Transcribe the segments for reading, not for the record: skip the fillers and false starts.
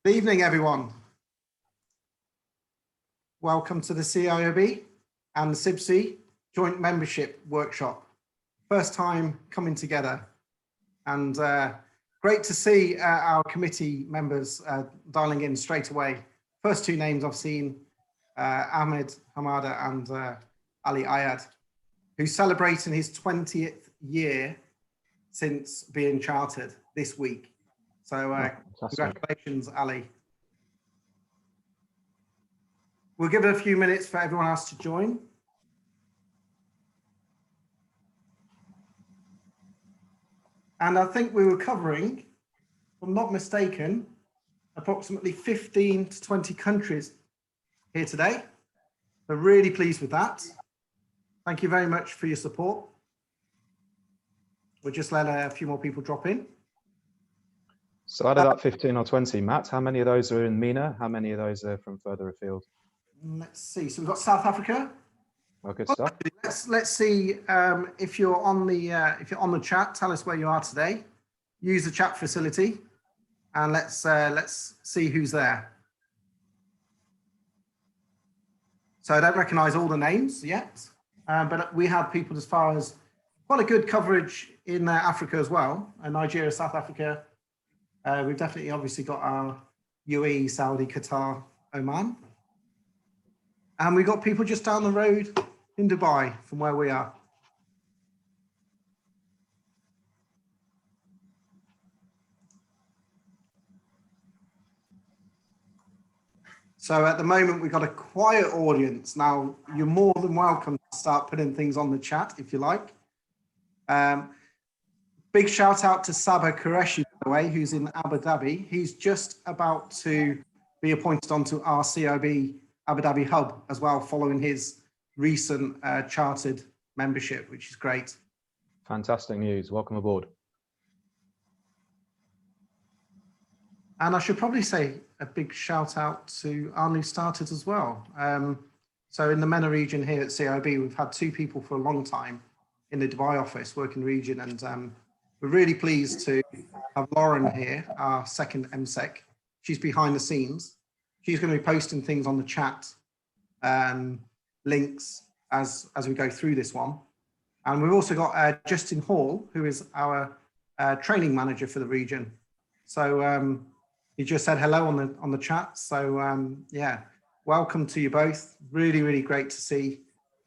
Good evening, everyone. Welcome to the CIOB and the CIBSE Joint Membership Workshop. First time coming together, and great to see our committee members dialing in straight away. First two names I've seen, Ahmed Hamada and Ali Ayad, who's celebrating his 20th year since being chartered this week. So congratulations, Ali. We'll give it a few minutes for everyone else to join. And I think we were covering, if I'm not mistaken, approximately 15 to 20 countries here today. We're really pleased with that. Thank you very much for your support. We'll just let a few more people drop in. So out of that 15 or 20, Matt, how many of those are in MENA? How many of those are from further afield? Let's see. So we've got South Africa. Oh, good stuff. Let's see if you're on the chat. Tell us where you are today. Use the chat facility, and let's see who's there. So I don't recognise all the names yet, but we have people as far as quite a good coverage in Africa as well. Nigeria, South Africa. We've definitely obviously got our UAE, Saudi, Qatar, Oman. And we've got people just down the road in Dubai from where we are. So at the moment, we've got a quiet audience. Now, you're more than welcome to start putting things on the chat if you like. Big shout out to Saba Qureshi, by the way, who's in Abu Dhabi. He's just about to be appointed onto our CIB Abu Dhabi hub as well, following his recent chartered membership, which is great. Fantastic news. Welcome aboard. And I should probably say a big shout out to our new starters as well. So in the MENA region here at CIB, we've had two people for a long time in the Dubai office working region, and we're really pleased to have Lauren here, our second MSEC. She's behind the scenes. She's going to be posting things on the chat, links as we go through this one. And we've also got Justin Hall, who is our training manager for the region. So he just said hello on the chat. So yeah, welcome to you both. Really, really great to see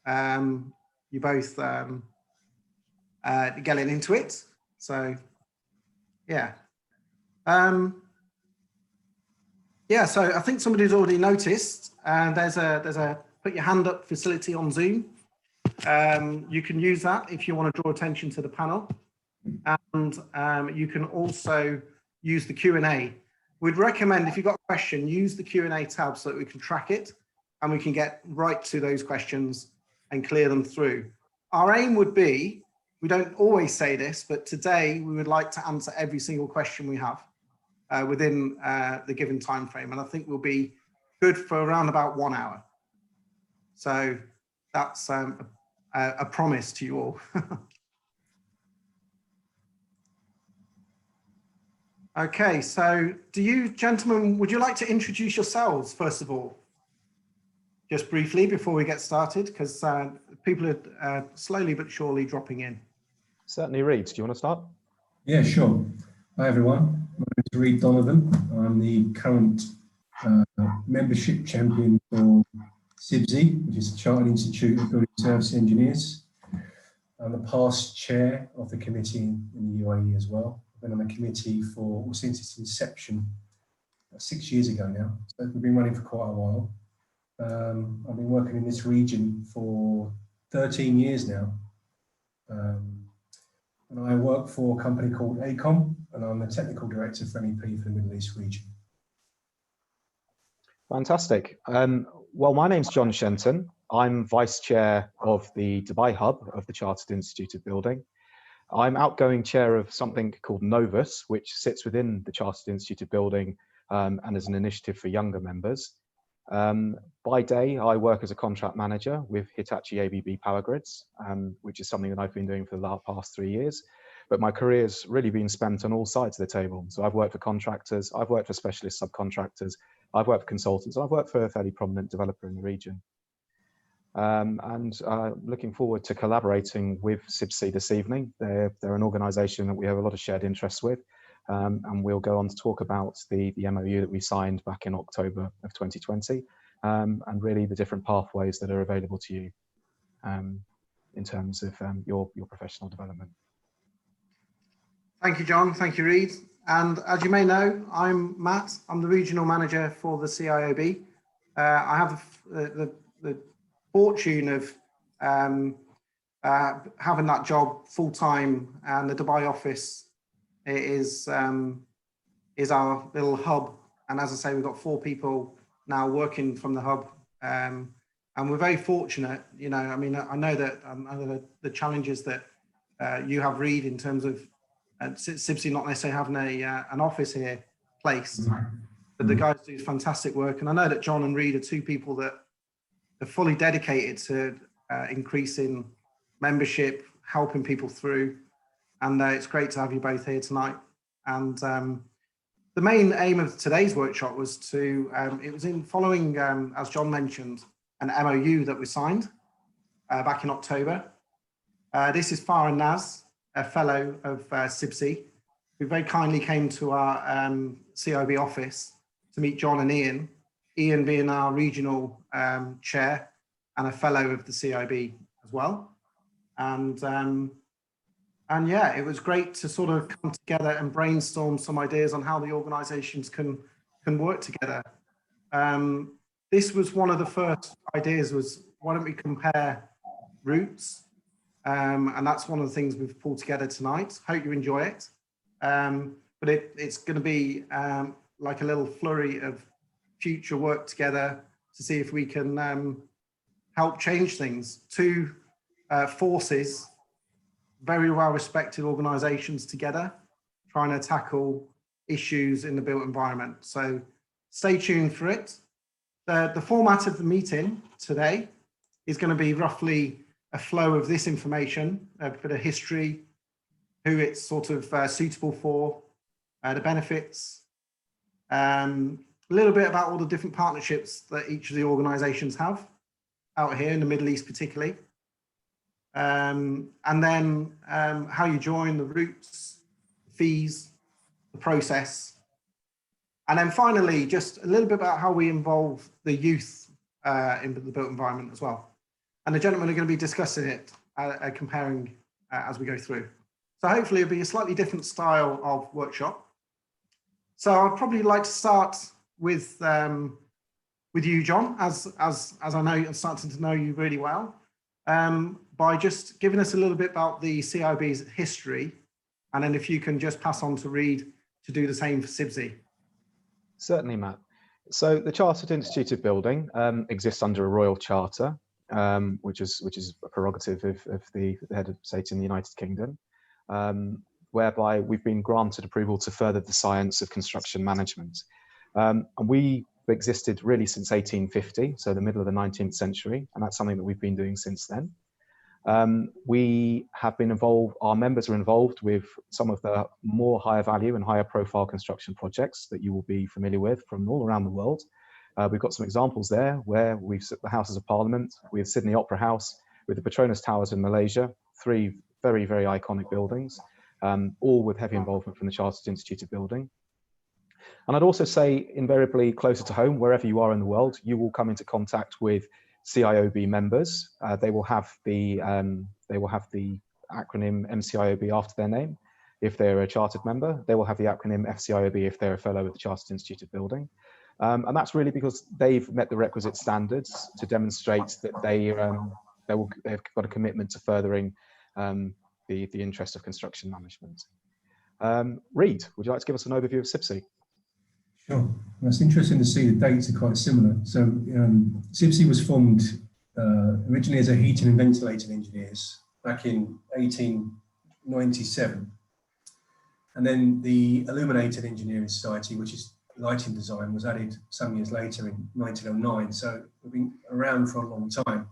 you both getting into it. So yeah. Yeah, so I think somebody's already noticed, and there's a put your hand up facility on Zoom. You can use that if you want to draw attention to the panel, and you can also use the Q&A. We'd recommend, if you've got a question, use the Q&A tab so that we can track it and we can get right to those questions and clear them through. Our aim would be, we don't always say this, but today we would like to answer every single question we have within the given time frame, and I think we'll be good for around about 1 hour. So that's a promise to you all. Okay, so do you gentlemen, would you like to introduce yourselves first of all? Just briefly before we get started, because people are slowly but surely dropping in. Certainly, Reid, do you want to start? Yeah, sure. Hi, everyone. My name is Reid Donovan. I'm the current membership champion for CIBSE, which is the Chartered Institute of Building Service Engineers. I'm the past chair of the committee in the UAE as well. I've been on the committee since its inception, 6 years ago now. So we've been running for quite a while. I've been working in this region for 13 years now. And I work for a company called ACOM, and I'm the technical director for MEP for the Middle East region. Fantastic. Well, my name's John Shenton. I'm vice chair of the Dubai hub of the Chartered Institute of Building. I'm outgoing chair of something called Novus, which sits within the Chartered Institute of Building and is an initiative for younger members. By day, I work as a contract manager with Hitachi ABB Power Grids, which is something that I've been doing for the past 3 years. but my career's really been spent on all sides of the table. So I've worked for contractors, I've worked for specialist subcontractors, I've worked for consultants, and I've worked for a fairly prominent developer in the region. Looking forward to collaborating with CIBSE this evening. They're an organisation that we have a lot of shared interests with, and we'll go on to talk about the MOU that we signed back in October of 2020, and really the different pathways that are available to you in terms of your professional development. Thank you, John. Thank you, Reid. And as you may know, I'm Matt. I'm the regional manager for the CIOB. I have the fortune of having that job full time, and the Dubai office is our little hub. And as I say, we've got 4 people now working from the hub, and we're very fortunate. You know, I mean, I know that the challenges that you have, Reid, in terms of CIBSE not necessarily having an office here placed, but the guys do fantastic work. And I know that John and Reid are 2 people that are fully dedicated to increasing membership, helping people through. And it's great to have you both here tonight. And the main aim of today's workshop was to, it was in following, as John mentioned, an MOU that we signed back in October. This is Farah Naz, a fellow of CIBSE, who very kindly came to our CIB office to meet John and Ian, Ian being our regional chair and a fellow of the CIB as well. And yeah, it was great to sort of come together and brainstorm some ideas on how the organisations can work together. This was one of the first ideas was, why don't we compare routes? And that's one of the things we've pulled together tonight. Hope you enjoy it. But it's going to be like a little flurry of future work together to see if we can help change things. 2 forces, very well respected organisations together, trying to tackle issues in the built environment. So stay tuned for it. The format of the meeting today is going to be roughly a flow of this information, a bit of history, who it's sort of suitable for, the benefits, a little bit about all the different partnerships that each of the organisations have out here in the Middle East particularly, and then how you join, the routes, fees, the process, and then finally just a little bit about how we involve the youth in the built environment as well. And the gentlemen are going to be discussing it, comparing as we go through. So hopefully it'll be a slightly different style of workshop. So I'd probably like to start with you, John, as I know I'm starting to know you really well, by just giving us a little bit about the CIB's history, and then if you can just pass on to Reid to do the same for CIBSE. Certainly, Matt. So the Chartered Institute Building exists under a royal charter, which is a prerogative of the head of state in the United Kingdom, whereby we've been granted approval to further the science of construction management. And we existed really since 1850, so the middle of the 19th century, and that's something that we've been doing since then. We have been involved, our members are involved with some of the more higher value and higher profile construction projects that you will be familiar with from all around the world. We've got some examples there where we've set the Houses of Parliament, we have Sydney Opera House, with the Petronas Towers in Malaysia, 3 very, very iconic buildings, all with heavy involvement from the Chartered Institute Building. And I'd also say invariably closer to home, wherever you are in the world, you will come into contact with CIOB members. They will have the acronym MCIOB after their name. If they're a chartered member, they will have the acronym FCIOB if they're a fellow with the Chartered Institute Building. And that's really because they've met the requisite standards to demonstrate that they've got a commitment to furthering the interest of construction management. Reid, would you like to give us an overview of CIBSE? Sure. Well, it's interesting to see the dates are quite similar. So CIBSE was formed originally as a heating and ventilation engineers back in 1897. And then the Illuminated Engineering Society, which is lighting design, was added some years later in 1909. So we've been around for a long time.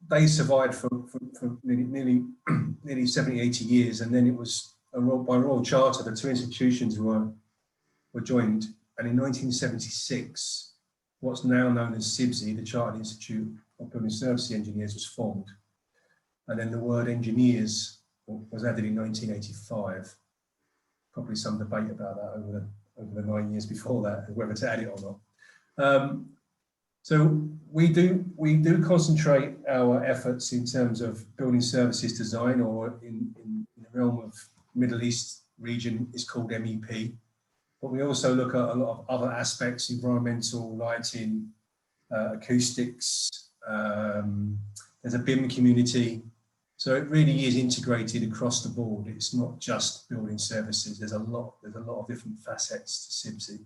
they survived for nearly 70, 80 years, and then it was by royal charter, the two institutions were joined, and in 1976, what's now known as CIBSE, the Chartered Institute of Building Services Engineers, was formed, and then the word engineers was added in 1985. Probably some debate about that over the 9 years before that, whether to add it or not. So we do concentrate our efforts in terms of building services design, or in the realm of Middle East region is called MEP. But we also look at a lot of other aspects: environmental, lighting, acoustics. There's a BIM community. So it really is integrated across the board. It's not just building services. There's a lot of different facets to CIBSE.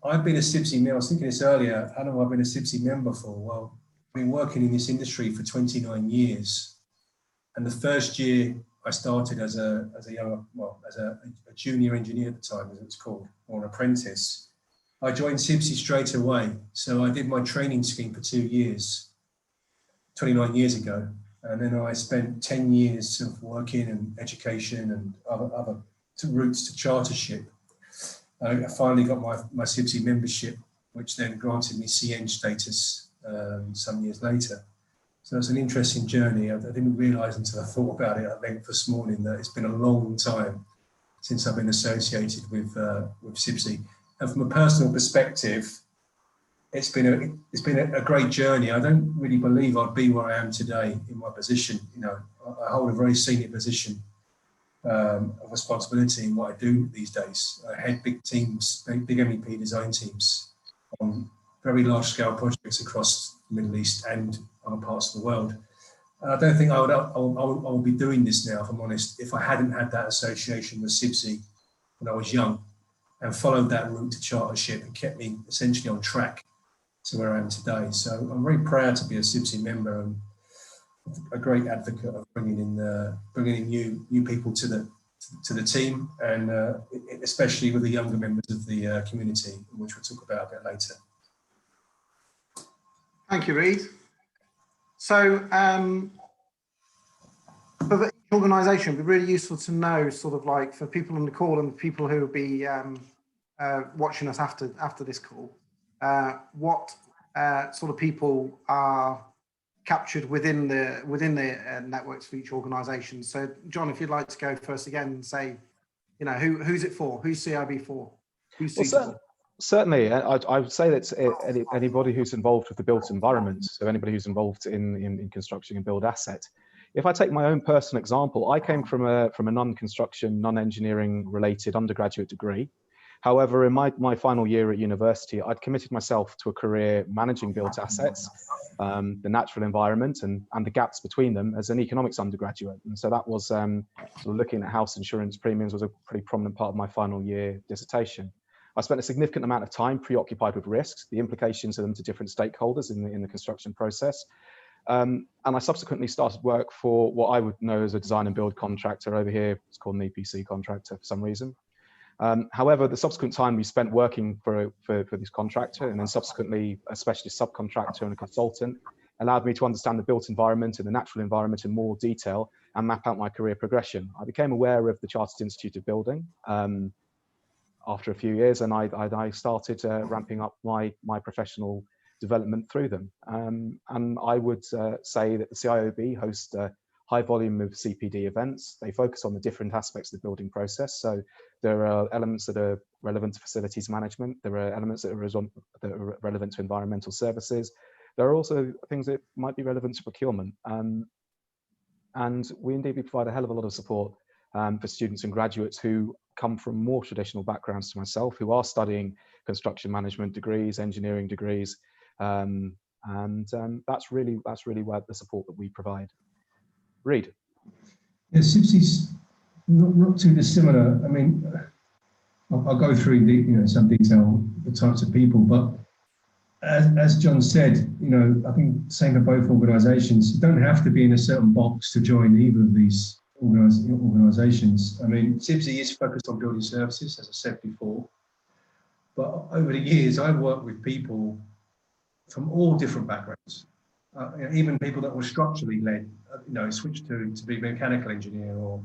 I've been a CIBSE member. I was thinking this earlier. How long have I been a CIBSE member for? Well, I've been working in this industry for 29 years. And the first year I started as a junior engineer at the time, as it's called, or an apprentice. I joined CIBSE straight away. So I did my training scheme for 2 years, 29 years ago. And then I spent 10 years of working and education and other routes to chartership. I finally got my CIBSE membership, which then granted me CN status some years later. So it's an interesting journey. I didn't realise until I thought about it at length this morning that it's been a long time since I've been associated with CIBSE. And from a personal perspective, it's been a great journey. I don't really believe I'd be where I am today in my position. You know, I hold a very senior position of responsibility in what I do these days. I head big teams, big MEP design teams on very large scale projects across the Middle East and other parts of the world. And I don't think I would be doing this now, if I'm honest, if I hadn't had that association with CIBSE when I was young and followed that route to chartership and kept me essentially on track to where I am today. So I'm very proud to be a CIBSE member and a great advocate of bringing in new people to the team, and especially with the younger members of the community, which we'll talk about a bit later. Thank you, Reid. So for each organisation, it'd be really useful to know, sort of like for people on the call and people who will be watching us after this call, what sort of people are captured within the networks for each organisation. So, John, if you'd like to go first again and say, you know, who's it for? Who's CIB for? Who's suitable? Certainly, I would say that anybody who's involved with the built environment, so anybody who's involved in constructing a build asset. If I take my own personal example, I came from a non-construction, non-engineering related undergraduate degree. However, in my final year at university, I'd committed myself to a career managing built assets, the natural environment and the gaps between them as an economics undergraduate. And so that was sort of looking at house insurance premiums was a pretty prominent part of my final year dissertation. I spent a significant amount of time preoccupied with risks, the implications of them to different stakeholders in the construction process. And I subsequently started work for what I would know as a design and build contractor. Over here, it's called an EPC contractor for some reason. However, the subsequent time we spent working for this contractor and then subsequently a specialist subcontractor and a consultant allowed me to understand the built environment and the natural environment in more detail and map out my career progression. I became aware of the Chartered Institute of Building after a few years, and I started ramping up my professional development through them. And I would say that the CIOB hosts a high volume of CPD events. They focus on the different aspects of the building process. So there are elements that are relevant to facilities management. There are elements that are relevant to environmental services. There are also things that might be relevant to procurement. And we indeed provide a hell of a lot of support for students and graduates who come from more traditional backgrounds to myself, who are studying construction management degrees, engineering degrees, and that's really where the support that we provide. Reid. Yeah, CIBSE's not too dissimilar. I mean, I'll go through in some detail the types of people, but as John said, I think same for both organisations. You don't have to be in a certain box to join either of these organisations. I mean, CIBSE is focused on building services, as I said before, but over the years, I've worked with people from all different backgrounds. even people that were structurally led, switched to be a mechanical engineer, or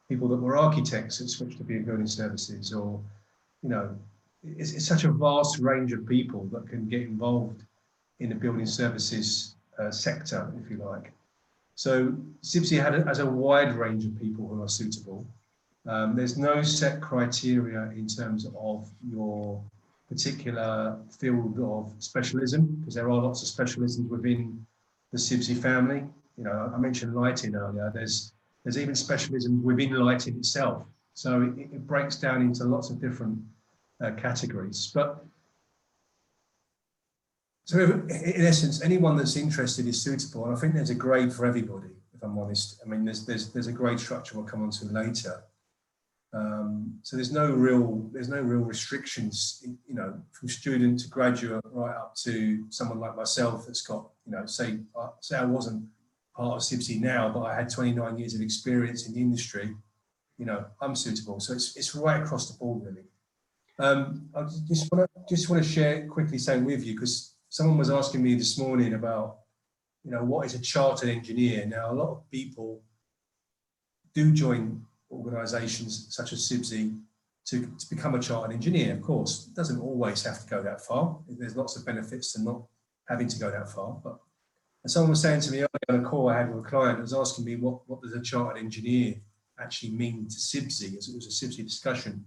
people that were architects that switched to be in building services, or, it's such a vast range of people that can get involved in the building services sector, if you like. So CIBSE has a wide range of people who are suitable. There's no set criteria in terms of your particular field of specialism, because there are lots of specialisms within the CIBSE family. I mentioned lighting earlier. There's even specialisms within lighting itself. So it breaks down into lots of different categories. But so in essence, anyone that's interested is suitable. And I think there's a grade for everybody, if I'm honest. I mean, there's a grade structure we'll come on to later. So there's no real restrictions, from student to graduate, right up to someone like myself that's got, say I wasn't part of CIBSE now, but I had 29 years of experience in the industry. I'm suitable. So it's right across the board, really. I just want to share quickly something with you, because someone was asking me this morning about, what is a chartered engineer? Now, a lot of people do join organisations such as CIBSE to become a chartered engineer. Of course, it doesn't always have to go that far. There's lots of benefits to not having to go that far. But someone was saying to me earlier on a call I had with a client, was asking me what does a chartered engineer actually mean to CIBSE, as it was a CIBSE discussion.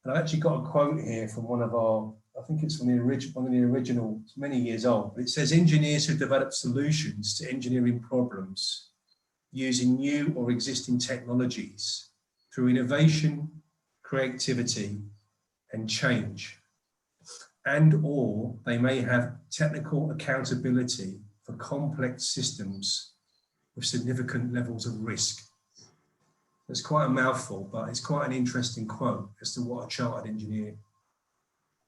And I actually got a quote here from one of our, I think it's from one of the original, it's many years old, but it says, engineers who develop solutions to engineering problems using new or existing technologies through innovation, creativity, and change. And/or they may have technical accountability for complex systems with significant levels of risk. It's quite a mouthful, but it's quite an interesting quote as to what a chartered engineer,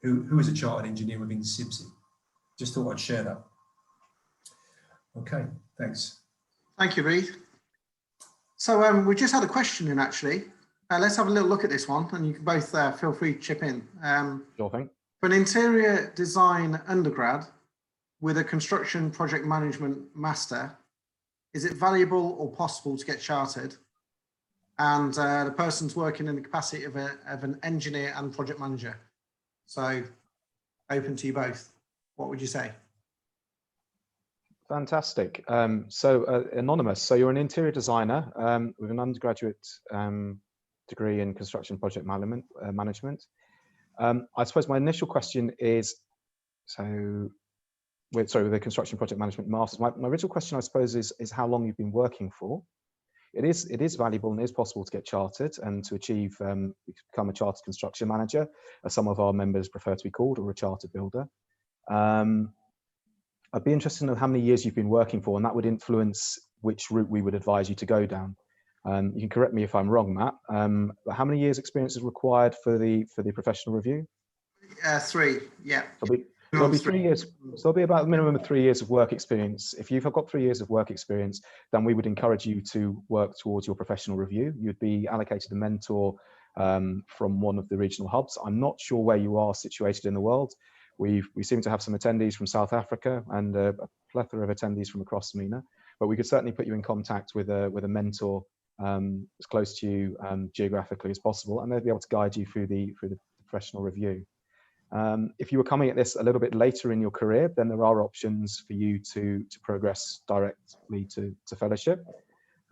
who is a chartered engineer within CIBSE. Just thought I'd share that. Okay, thanks. Thank you, Reid. So we just had a question in, actually. Let's have a little look at this one, and you can both feel free to chip in. Sure thing. For an interior design undergrad with a construction project management master, is it valuable or possible to get chartered? And the person's working in the capacity of an engineer and project manager. So open to you both. What would you say? Fantastic. Anonymous, so you're an interior designer with an undergraduate degree in construction project management. I suppose my initial question is, with a construction project management master's, my original question, I suppose, is how long you've been working for. It is valuable and it is possible to get chartered and to achieve, become a chartered construction manager, as some of our members prefer to be called, or a chartered builder. I'd be interested to know how many years you've been working for, and that would influence which route we would advise you to go down. You can correct me if I'm wrong, Matt, but how many years experience is required for the professional review? 3, yeah. There'll be 3 years. So there'll be about a minimum of 3 years of work experience. If you've got 3 years of work experience, then we would encourage you to work towards your professional review. You'd be allocated a mentor from one of the regional hubs. I'm not sure where you are situated in the world. We seem to have some attendees from South Africa and a plethora of attendees from across MENA, but we could certainly put you in contact with a mentor as close to you geographically as possible, and they'll be able to guide you through the professional review. If you were coming at this a little bit later in your career, then there are options for you to progress directly to fellowship.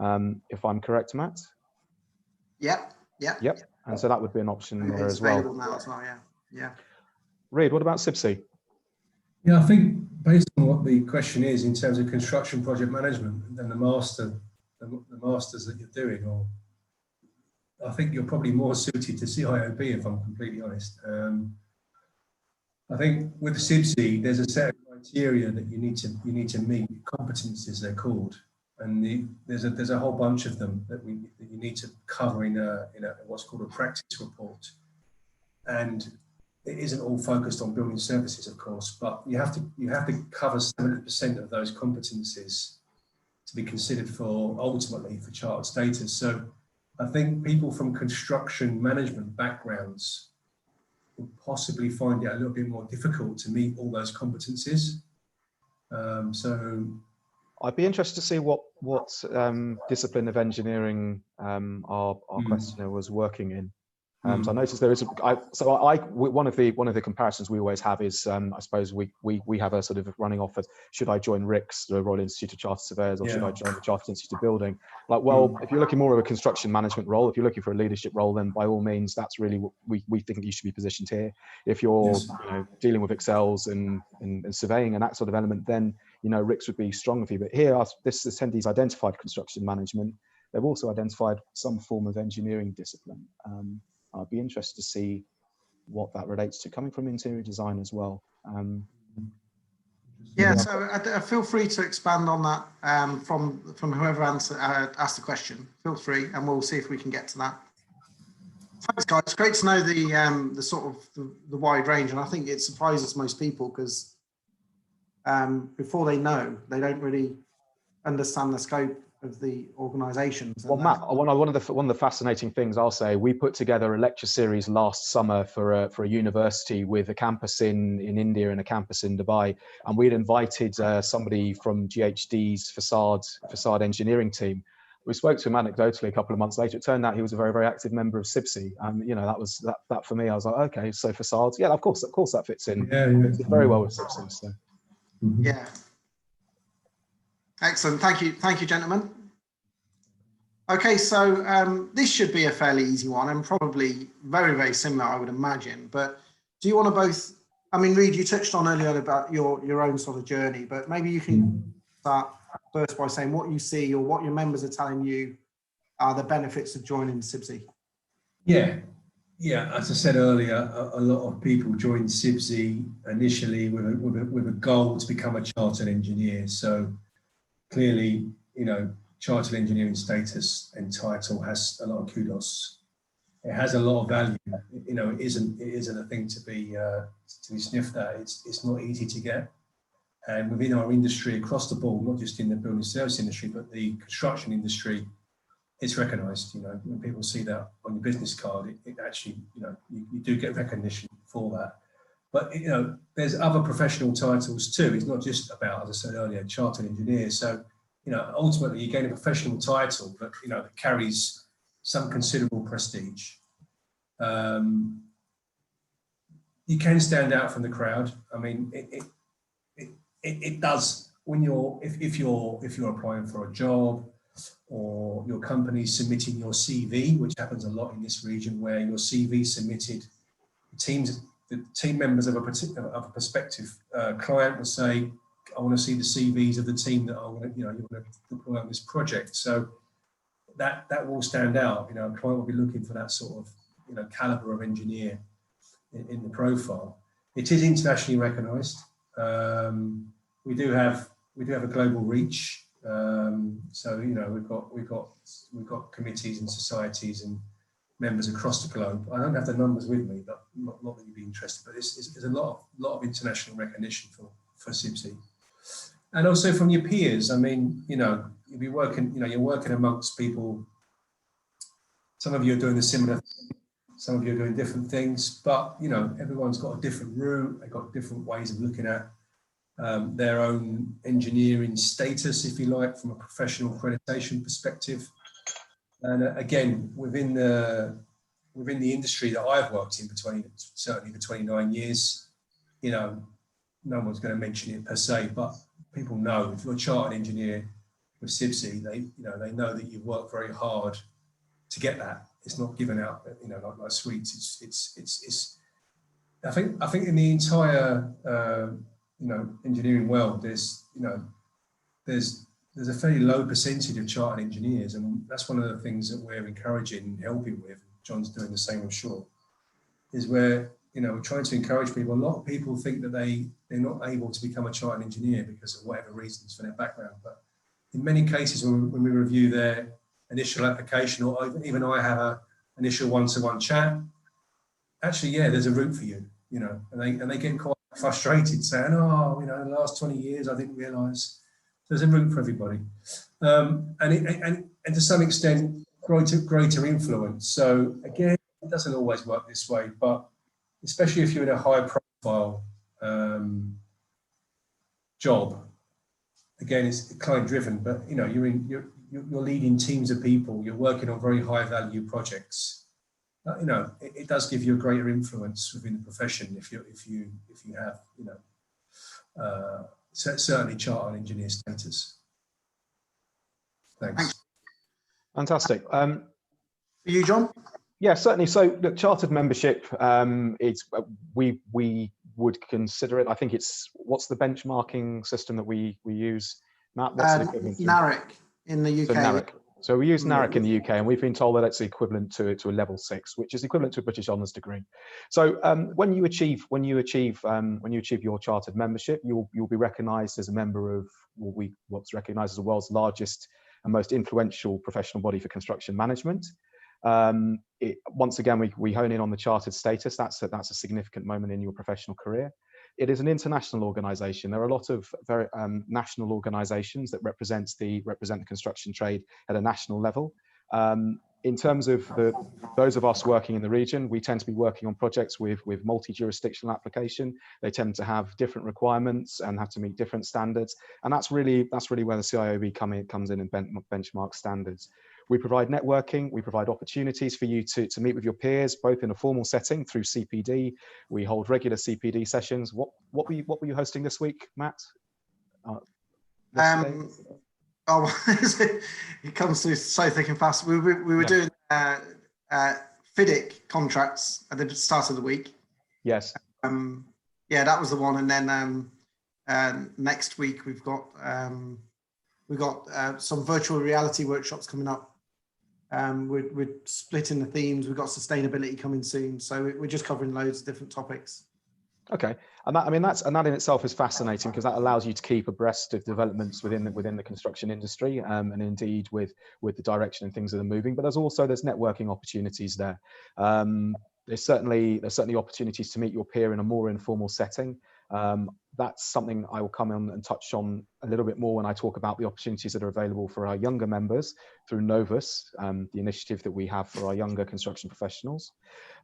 If I'm correct, Matt? Yep. And so that would be an option there as well. Now as well, yeah. Reid, what about CIBSE? Yeah, I think based on what the question is in terms of construction project management and the masters that you're doing, or I think you're probably more suited to CIOB, if I'm completely honest. I think with CIBSE, there's a set of criteria that you need to meet, competencies they're called, and there's a whole bunch of them that you need to cover in a what's called a practice report, and it isn't all focused on building services, of course, but you have to cover 70% of those competencies to be considered for ultimately for chartered status. So I think people from construction management backgrounds will possibly find it a little bit more difficult to meet all those competencies. So I'd be interested to see what discipline of engineering our questioner was working in. So I noticed there is one of the comparisons we always have is I suppose we have a sort of running off of, should I join RICS, the Royal Institute of Chartered Surveyors, or should I join the Chartered Institute of Building? Like, well, if you're looking more of a construction management role, if you're looking for a leadership role, then by all means, that's really what we think you should be positioned here. If you're dealing with Excels and surveying and that sort of element, then RICS would be strong for you. But here, this attendee's identified construction management. They've also identified some form of engineering discipline. I'd be interested to see what that relates to, coming from interior design as well. So feel free to expand on that from whoever asked the question. Feel free, and we'll see if we can get to that. Thanks, guys. It's great to know the sort of the wide range, and I think it surprises most people because before they know, they don't really understand the scope of the organisations. Well, Matt, one of the fascinating things I'll say, we put together a lecture series last summer for a university with a campus in India and a campus in Dubai, and we'd invited somebody from GHD's facade engineering team. We spoke to him anecdotally a couple of months later. It turned out he was a very, very active member of CIBSE, and that for me, I was like, okay, so facades, yeah, of course that fits in very well with CIBSE. So. Yeah. Excellent. Thank you, gentlemen. Okay, so this should be a fairly easy one and probably very, very similar, I would imagine. But do you want to both, I mean, Reid, you touched on earlier about your own sort of journey, but maybe you can start first by saying what you see or what your members are telling you are the benefits of joining CIBSE. Yeah, as I said earlier, a lot of people join CIBSE initially with a goal to become a chartered engineer. So clearly, chartered engineering status and title has a lot of kudos. It has a lot of value. It isn't a thing to be sniffed at. It's not easy to get. And within our industry across the board, not just in the building service industry, but the construction industry, it's recognised. When people see that on your business card, it actually, you do get recognition for that. But there's other professional titles too. It's not just about, as I said earlier, chartered engineer. So ultimately you gain a professional title that that carries some considerable prestige. You can stand out from the crowd. I mean, it does when if you're applying for a job, or your company submitting your CV, which happens a lot in this region, where your CV submitted, the team members of a prospective client will say, I want to see the CVs of the team that I want to, you want to deploy on this project. So that will stand out. A client will be looking for that sort of, caliber of engineer in the profile. It is internationally recognised. We do have a global reach. So we've got committees and societies and members across the globe. I don't have the numbers with me, but not that you'd be interested. But there's a lot of international recognition for CIBSE, and also from your peers. I mean, you'll be working. You're working amongst people. Some of you are doing the similar. Some of you are doing different things, but everyone's got a different route. They've got different ways of looking at their own engineering status, if you like, from a professional accreditation perspective. And again, within the industry that I've worked in certainly for 29 years, no one's going to mention it per se, but people know if you're a chartered engineer with CIBSE, they know that you've worked very hard to get that. It's not given out, like sweets. It's. I think in the entire engineering world, there's a fairly low percentage of chartered engineers, and that's one of the things that we're encouraging and helping with. John's doing the same, I'm sure. Is where we're trying to encourage people. A lot of people think that they're not able to become a chartered engineer because of whatever reasons for their background, but in many cases, when we review their initial application, or even I have an initial one-to-one chat, actually, yeah, there's a route for you, and they get quite frustrated saying, oh, in the last 20 years, I didn't realise. There's a route for everybody. And to some extent, greater influence. So again, it doesn't always work this way, but especially if you're in a high profile job, again, it's client driven, but you're leading teams of people. You're working on very high value projects. It does give you a greater influence within the profession if you have certainly chartered engineer status. Thanks. Fantastic. For you, John? Yeah, certainly. So the chartered membership, we would consider it. I think what's the benchmarking system that we use, Matt? What's the equivalent? NARIC in the UK. So NARIC. So we use NARIC in the UK, and we've been told that it's equivalent to a level 6, which is equivalent to a British honours degree. So when you achieve your chartered membership, you'll be recognised as a member of what's recognised as the world's largest and most influential professional body for construction management. Once again, we hone in on the chartered status. That's a significant moment in your professional career. It is an international organisation. There are a lot of very national organisations that represent the construction trade at a national level. In terms of those of us working in the region, we tend to be working on projects with multi-jurisdictional application. They tend to have different requirements and have to meet different standards. And that's really where the CIOB comes in and benchmark standards. We provide networking, we provide opportunities for you to meet with your peers, both in a formal setting through CPD. We hold regular CPD sessions. What were you hosting this week, Matt? It comes through so thick and fast. We were doing FIDIC contracts at the start of the week. Yes. Yeah, that was the one. And then next week we've got some virtual reality workshops coming up. We're splitting the themes. We've got sustainability coming soon, so we're just covering loads of different topics. Okay, and that in itself is fascinating because that allows you to keep abreast of developments within the construction industry, and indeed with the direction and things that are moving. But there's networking opportunities there. There's certainly opportunities to meet your peer in a more informal setting. That's something I will come on and touch on a little bit more when I talk about the opportunities that are available for our younger members through Novus, the initiative that we have for our younger construction professionals.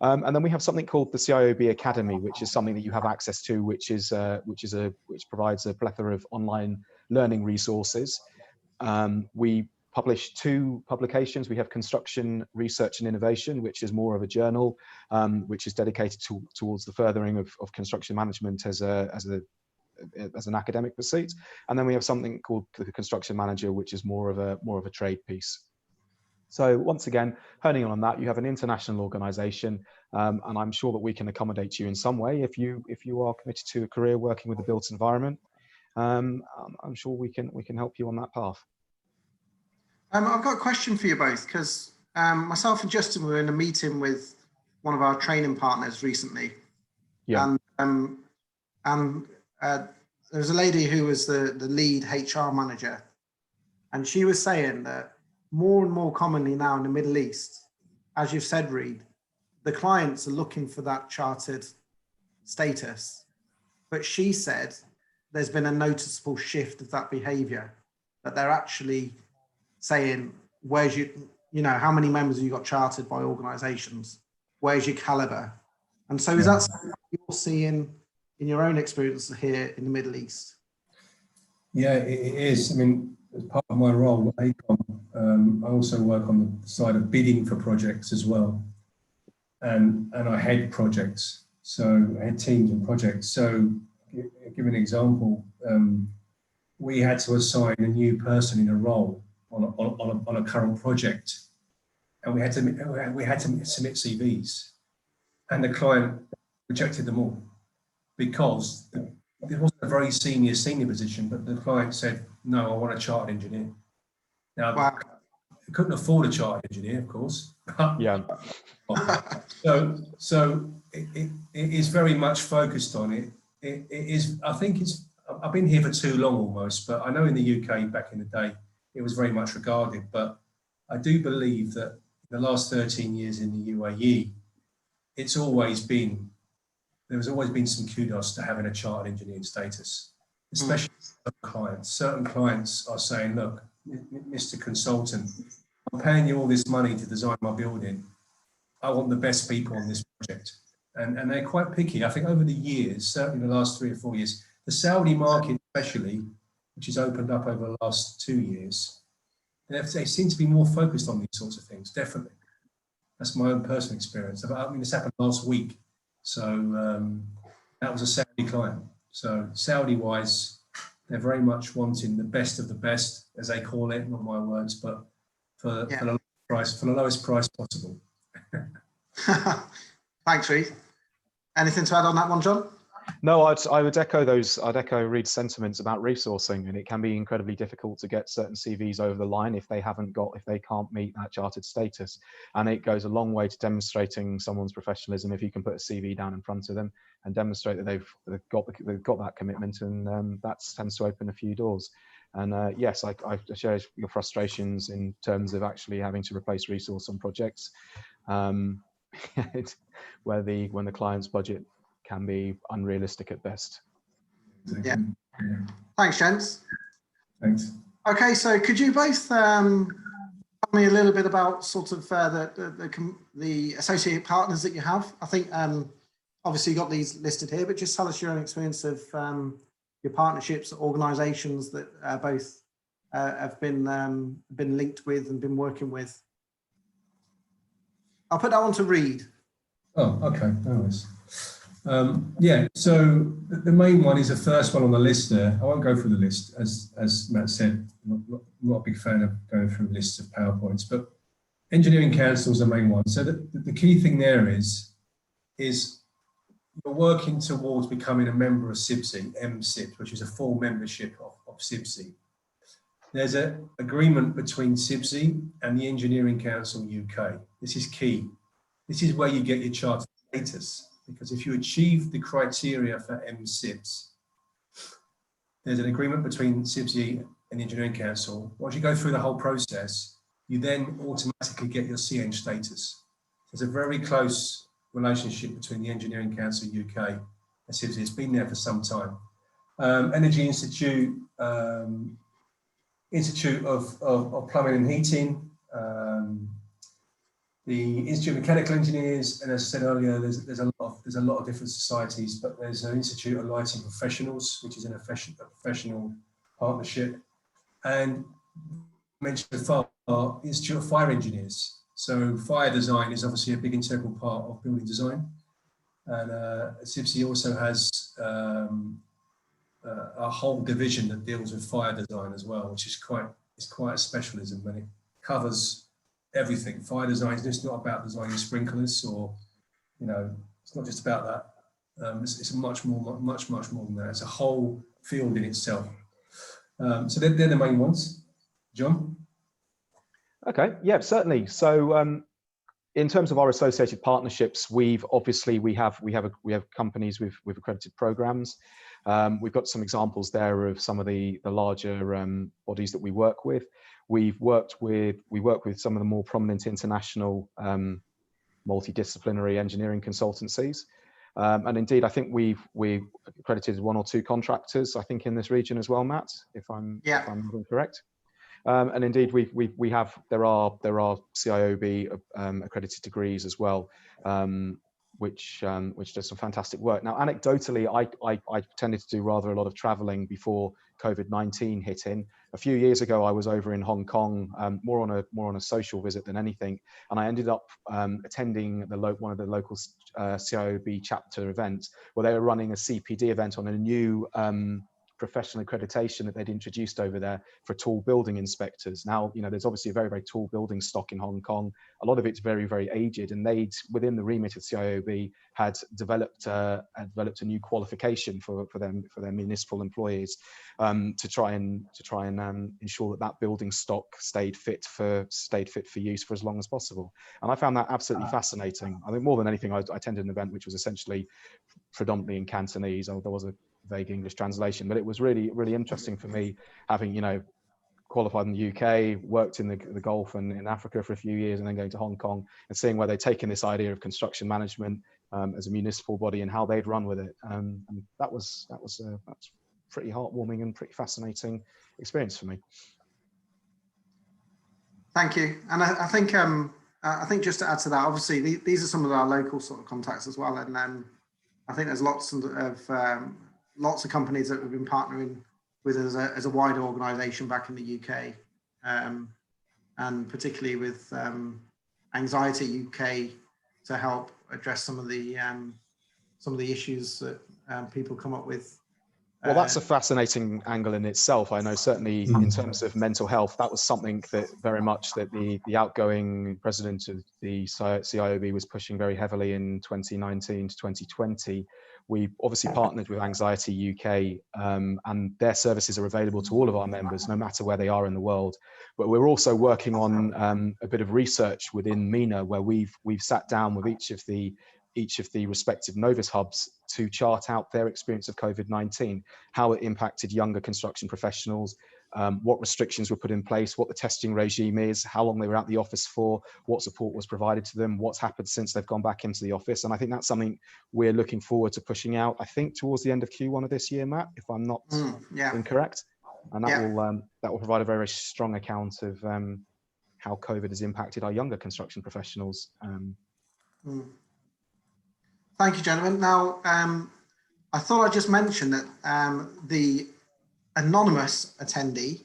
And then we have something called the CIOB Academy, which is something that you have access to, which provides a plethora of online learning resources. We publish 2 publications. We have Construction Research and Innovation, which is more of a journal, which is dedicated towards the furthering of construction management as an academic pursuit. And then we have something called the Construction Manager, which is more of a trade piece. So once again, honing on that, you have an international organisation, and I'm sure that we can accommodate you in some way if you are committed to a career working with the built environment. I'm sure we can help you on that path. I've got a question for you both, because myself and Justin were in a meeting with one of our training partners recently. Yeah. And there was a lady who was the lead HR manager, and she was saying that more and more commonly now in the Middle East, as you've said, Reed, the clients are looking for that chartered status. But she said there's been a noticeable shift of that behavior, that they're actually saying, where's how many members have you got chartered by organizations? Where's your caliber? And so is that something you're seeing in your own experience here in the Middle East? Yeah, it is. I mean, as part of my role at ACOM, I also work on the side of bidding for projects as well. And I head projects. So I head teams and projects. So give an example. We had to assign a new person in a role on a current project, and we had to submit CVs, and the client rejected them all because it wasn't a very senior position, but the client said, no, I want a chartered engineer. Now, wow. I couldn't afford a chartered engineer, of course. Yeah. So it is very much focused on it. It is. I think it's. I've been here for too long almost, but I know in the UK back in the day it was very much regarded. But I do believe that in the last 13 years in the UAE, there's always been some kudos to having a chartered engineering status, especially clients. Certain clients are saying, look, Mr. Consultant, I'm paying you all this money to design my building. I want the best people on this project. And they're quite picky. I think over the years, certainly the last 3 or 4 years, the Saudi market especially, which has opened up over the last 2 years, they seem to be more focused on these sorts of things, definitely. That's my own personal experience. I mean, this happened last week. So that was a Saudi client. So Saudi-wise, they're very much wanting the best of the best, as they call it, not my words, but for the lowest price possible. Thanks, Reid. Anything to add on that one, John? No, I would echo those. I'd echo Reid's sentiments about resourcing, and it can be incredibly difficult to get certain CVs over the line if they can't meet that chartered status. And it goes a long way to demonstrating someone's professionalism if you can put a CV down in front of them and demonstrate that they've got that commitment, and that tends to open a few doors. And yes, I share your frustrations in terms of actually having to replace resource on projects, when the client's budget can be unrealistic at best. Yeah. Thanks, gents. Thanks. Okay, so could you both tell me a little bit about sort of the associate partners that you have? I think obviously you got these listed here, but just tell us your own experience of your partnerships, organisations that both have been linked with and been working with. I'll put that on to Reid. Oh, okay. Nice. Yeah, so the main one is the first one on the list there. I won't go through the list, as Matt said, not a big fan of going through lists of PowerPoints, but Engineering Council is the main one. So the key thing there is you're working towards becoming a member of CIBSE, MCIBSE, which is a full membership of CIBSE. There's an agreement between CIBSE and the Engineering Council UK. This is key. This is where you get your chartered status. Because if you achieve the criteria for MCIBSE, there's an agreement between CIBSE and the Engineering Council. Once you go through the whole process, you then automatically get your CN status. There's a very close relationship between the Engineering Council UK and CIBSE. It's been there for some time. Energy Institute, Institute of Plumbing and Heating, the Institute of Mechanical Engineers, and as I said earlier, there's a lot of different societies, but there's an Institute of Lighting Professionals, which is a professional partnership, and mentioned far Institute of Fire Engineers. So fire design is obviously a big integral part of building design, and CIBSE also has a whole division that deals with fire design as well, which is quite a specialism, and it covers everything. Fire design is just not about designing sprinklers, or it's not just about that. It's much more than that. It's a whole field in itself. So they're the main ones. John? Okay, yeah, certainly. So in terms of our associated partnerships, we have companies with accredited programs. We've got some examples there of some of the larger bodies that we work with. We work with some of the more prominent international multidisciplinary engineering consultancies. And indeed, I think we've accredited 1 or 2 contractors, I think, in this region as well, Matt, if I'm correct. And indeed, there are CIOB accredited degrees as well, which does some fantastic work. Now, anecdotally, I tended to do rather a lot of traveling before COVID-19 hit in. A few years ago, I was over in Hong Kong, more on a social visit than anything, and I ended up attending one of the local CIOB chapter events, where they were running a CPD event on a new professional accreditation that they'd introduced over there for tall building inspectors. Now, there's obviously a very, very tall building stock in Hong Kong. A lot of it's very, very aged, and they'd, within the remit of CIOB, had developed a new qualification for their municipal employees to try and ensure that building stock stayed fit for use for as long as possible. And I found that absolutely fascinating. I think more than anything, I attended an event which was essentially predominantly in Cantonese. There was a vague English translation, but it was really, really interesting for me, having qualified in the UK, worked in the Gulf and in Africa for a few years, and then going to Hong Kong and seeing where they'd taken this idea of construction management as a municipal body and how they'd run with it. And that's pretty heartwarming and pretty fascinating experience for me. Thank you. And I think just to add to that, obviously these are some of our local sort of contacts as well, and I think there's lots of companies that we've been partnering with as a wider organisation back in the UK, and particularly with Anxiety UK to help address some of the issues that people come up with. Well, that's a fascinating angle in itself. I know certainly in terms of mental health, that was something that very much that the outgoing president of the CIOB was pushing very heavily in 2019 to 2020. We obviously partnered with Anxiety UK, and their services are available to all of our members, no matter where they are in the world. But we're also working on a bit of research within MENA, where we've sat down with each of the respective Novus hubs to chart out their experience of COVID-19, how it impacted younger construction professionals, what restrictions were put in place, what the testing regime is, how long they were at the office for, what support was provided to them, what's happened since they've gone back into the office. And I think that's something we're looking forward to pushing out, I think towards the end of Q1 of this year, Matt, if I'm not incorrect. And that will provide a very strong account of how COVID has impacted our younger construction professionals. Thank you, gentlemen. Now, I thought I'd just mention that the anonymous attendee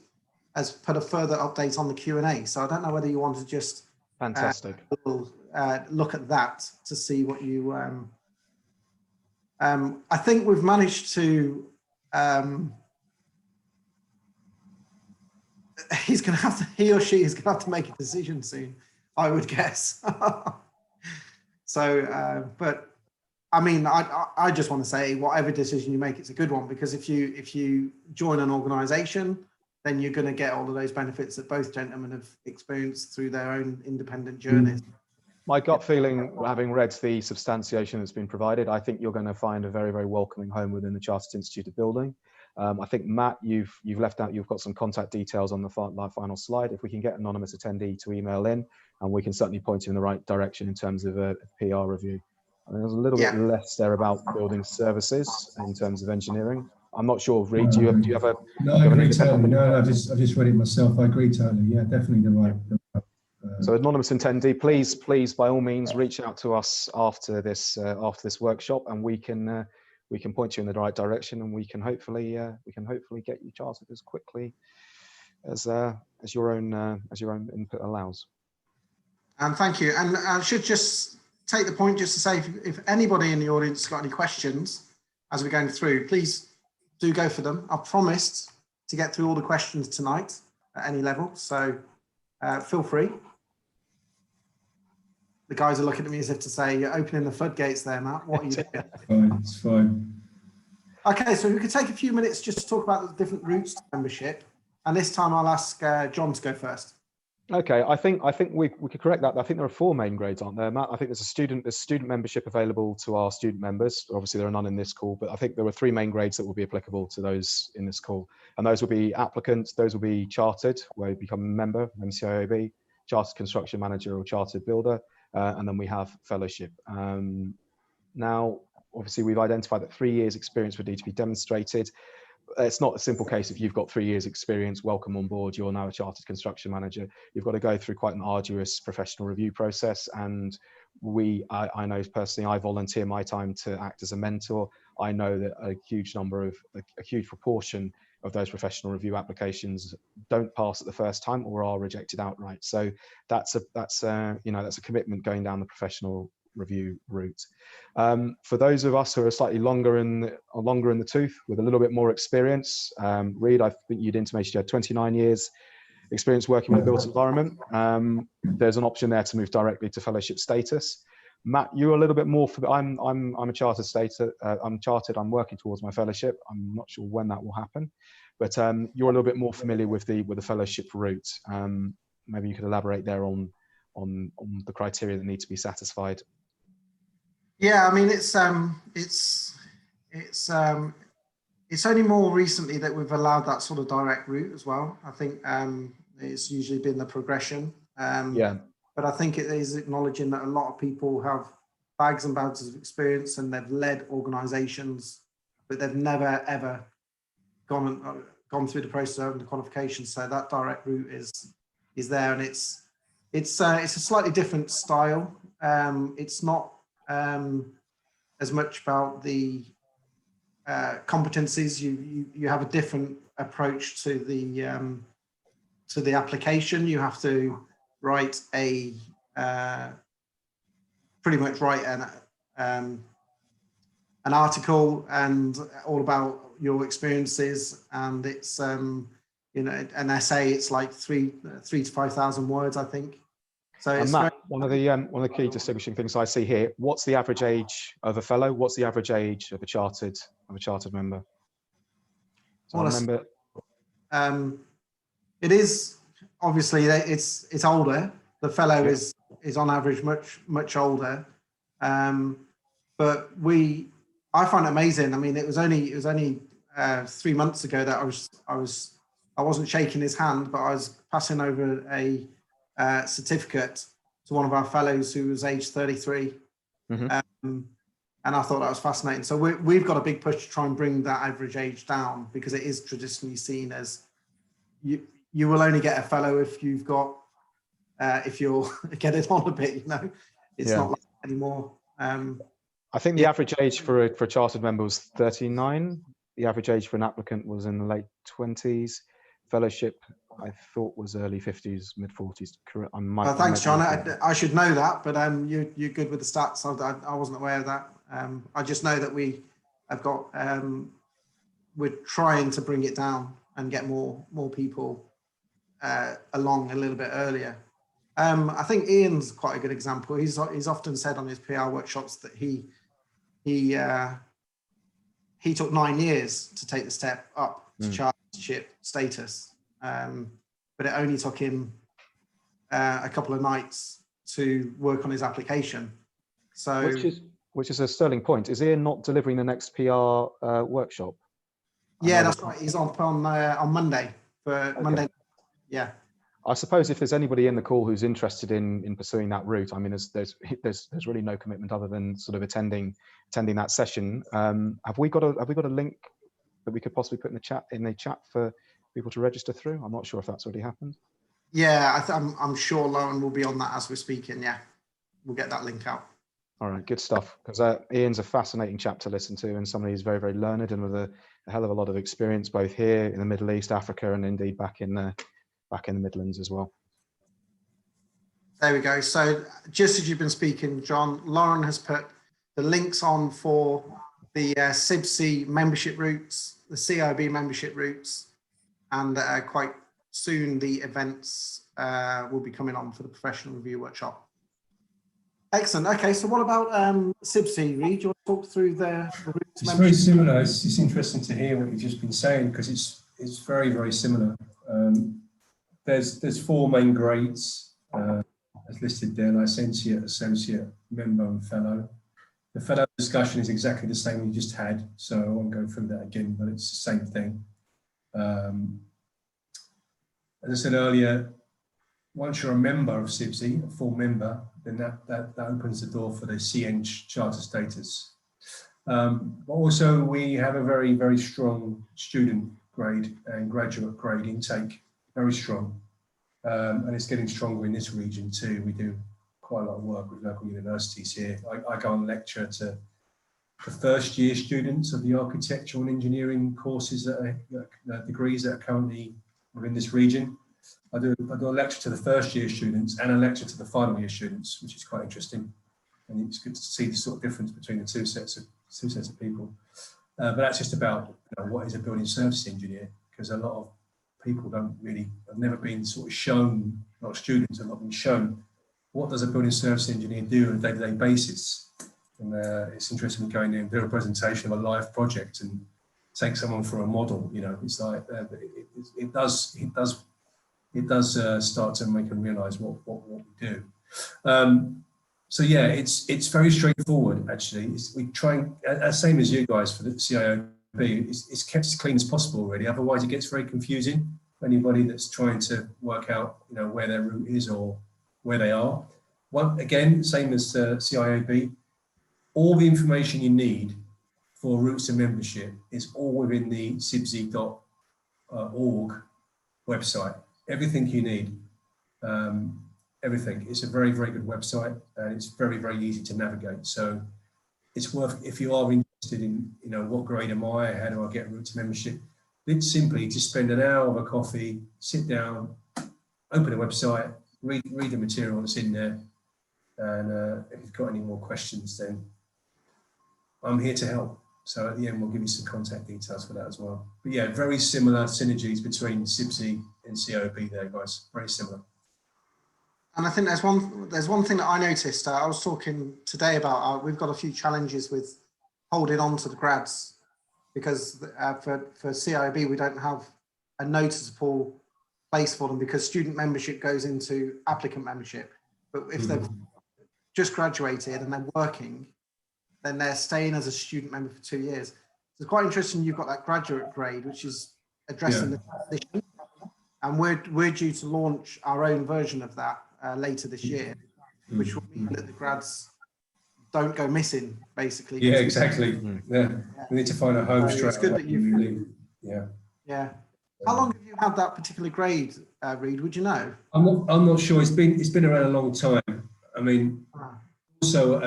has put a further update on the Q&A. So I don't know whether you want to just fantastic look at that to see what you. I think we've managed to. He or she is going to have to make a decision soon, I would guess. So, but. I mean, I just want to say whatever decision you make, it's a good one, because if you join an organisation, then you're going to get all of those benefits that both gentlemen have experienced through their own independent journeys. My gut feeling, having read the substantiation that's been provided, I think you're going to find a very, very welcoming home within the Chartered Institute of Building. I think, Matt, you've left out, you've got some contact details on the final slide. If we can get anonymous attendee to email in, and we can certainly point you in the right direction in terms of a PR review. I mean, there's a little bit less there about building services in terms of engineering. I'm not sure, Reid, do you have a... No, I agree totally. No, I've just read it myself. I agree totally. Yeah, definitely the right. So anonymous attendee, please, by all means, reach out to us after this workshop, and we can point you in the right direction, and we can hopefully get you chartered as quickly as your own input allows. And thank you. And I should just take the point just to say, if anybody in the audience has got any questions as we're going through, please do go for them. I've promised to get through all the questions tonight at any level, so feel free. The guys are looking at me as if to say, you're opening the floodgates there, Matt. What are you doing? It's fine. Okay, so we could take a few minutes just to talk about the different routes to membership. And this time I'll ask John to go first. Okay, I think we could correct that. I think there are 4 main grades, aren't there, Matt? I think there's student membership available to our student members. Obviously, there are none in this call, but I think there were 3 main grades that will be applicable to those in this call. And those will be applicants, those will be chartered, where you become a member, MCIOB, chartered construction manager or chartered builder, and then we have fellowship. Now, obviously, we've identified that 3 years experience would need to be demonstrated. It's not a simple case. If you've got 3 years experience, welcome on board, you're now a chartered construction manager. You've got to go through quite an arduous professional review process. And I know personally, I volunteer my time to act as a mentor. I know that a huge proportion of those professional review applications don't pass at the first time or are rejected outright. So that's a commitment going down the professional review route. For those of us who are slightly longer in the tooth with a little bit more experience, Reid, I think you'd intimated you had 29 years experience working with the built environment. There's an option there to move directly to fellowship status. Matt, you're a little bit more for the, I'm a chartered status. I'm chartered. I'm working towards my fellowship. I'm not sure when that will happen, but you're a little bit more familiar with the fellowship route. Maybe you could elaborate there on the criteria that need to be satisfied. Yeah, I mean, it's only more recently that we've allowed that sort of direct route as well. I think it's usually been the progression. But I think it is acknowledging that a lot of people have bags and bags of experience and they've led organisations, but they've never ever gone through the process of the qualification. So that direct route is there, and it's a slightly different style. It's not as much about the competencies. You have a different approach to the application. You have to write pretty much write an article and all about your experiences, and it's you know, an essay. It's like 3,000 to 5,000 words, I think. So And it's Matt, one of the key distinguishing things I see here, what's the average age of a fellow? What's the average age of a chartered member? So I remember. It is obviously it's older. The fellow is on average much older, but I find it amazing. I mean, it was only 3 months ago that I wasn't shaking his hand, but I was passing over a certificate to one of our fellows who was age 33. Mm-hmm. And I thought that was fascinating. So we've got a big push to try and bring that average age down, because it is traditionally seen as you will only get a fellow if you've got if you'll get it on a bit, you know. It's not like that anymore. I think the average age for a chartered member was 39. The average age for an applicant was in the late 20s. Fellowship, I thought, was early 50s, mid 40s. Thanks, John. I should know that, but you're good with the stats. I wasn't aware of that. I just know that we have got we're trying to bring it down and get more people along a little bit earlier. I think Ian's quite a good example. He's often said on his PR workshops that he took 9 years to take the step up to chartership status, but it only took him a couple of nights to work on his application. So, which is a sterling point. Is Ian not delivering the next PR workshop? Yeah, that's right. He's on Monday Monday. Yeah. I suppose if there's anybody in the call who's interested in pursuing that route, I mean, there's really no commitment other than sort of attending that session. Have we got a link that we could possibly put in the chat for people to register through? I'm not sure if that's already happened. Yeah, I'm sure Lauren will be on that as we're speaking. Yeah, we'll get that link out. All right, good stuff. Because Ian's a fascinating chap to listen to, and somebody who's very, very learned and with a hell of a lot of experience, both here in the Middle East, Africa, and indeed back in the Midlands as well. There we go. So just as you've been speaking, John, Lauren has put the links on for the CIBSE membership routes, the CIB membership routes, and quite soon the events will be coming on for the professional review workshop. Excellent. Okay, so what about CIBSE, Reid? Do you want to talk through the routes? It's very similar. It's interesting to hear what you've just been saying, because it's very, very similar. There's 4 main grades as listed there: licentiate, associate, member, and fellow. The fellow discussion is exactly the same we just had, so I won't go through that again, but it's the same thing. As I said earlier, once you're a member of CIBSE, a full member, then that opens the door for the CN charter status. But also we have a very, very strong student grade and graduate grade intake, very strong. And it's getting stronger in this region too. We do quite a lot of work with local universities here. I go and lecture to the first year students of the architectural and engineering courses degrees that are currently within this region. I do a lecture to the first year students and a lecture to the final year students, which is quite interesting. And it's good to see the sort of difference between the two sets of people. But that's just about what is a building services engineer, because a lot of people have never been sort of shown, a lot of students have not been shown, what does a building services engineer do on a day-to-day basis. And it's interesting to go in there and do a presentation of a live project and take someone for a model. It's like it does start to make them realise what we do. So yeah, it's very straightforward actually. We try and same as you guys for the CIOB. It's kept as clean as possible already. Otherwise, it gets very confusing for anybody that's trying to work out where their route is or where they are. Again, same as CIOB. All the information you need for routes to membership is all within the CIBSE.org website. Everything you need, everything. It's a very, very good website, and it's very, very easy to navigate. So it's worth, if you are interested interested in, you know, what grade am I? How do I get a route to membership? It's simply just spend an hour of a coffee, sit down, open a website, read the material that's in there. And if you've got any more questions, then I'm here to help. So at the end, we'll give you some contact details for that as well. But yeah, very similar synergies between CIBSE and CIOB there, guys. Very similar. And I think there's one thing that I noticed. I was talking today about we've got a few challenges with holding on to the grads because for CIB we don't have a noticeable place for them because student membership goes into applicant membership. But if they've just graduated and they're working, then they're staying as a student member for 2 years. So it's quite interesting. You've got that graduate grade, which is addressing the transition, and we're due to launch our own version of that later this year, which will mean that the grads don't go missing, basically. Yeah, exactly. Yeah, we need to find a home straight. It's good that you've. Yeah. How long have you had that particular grade, Reid? Would you know? I'm not sure. It's been around a long time. I mean, also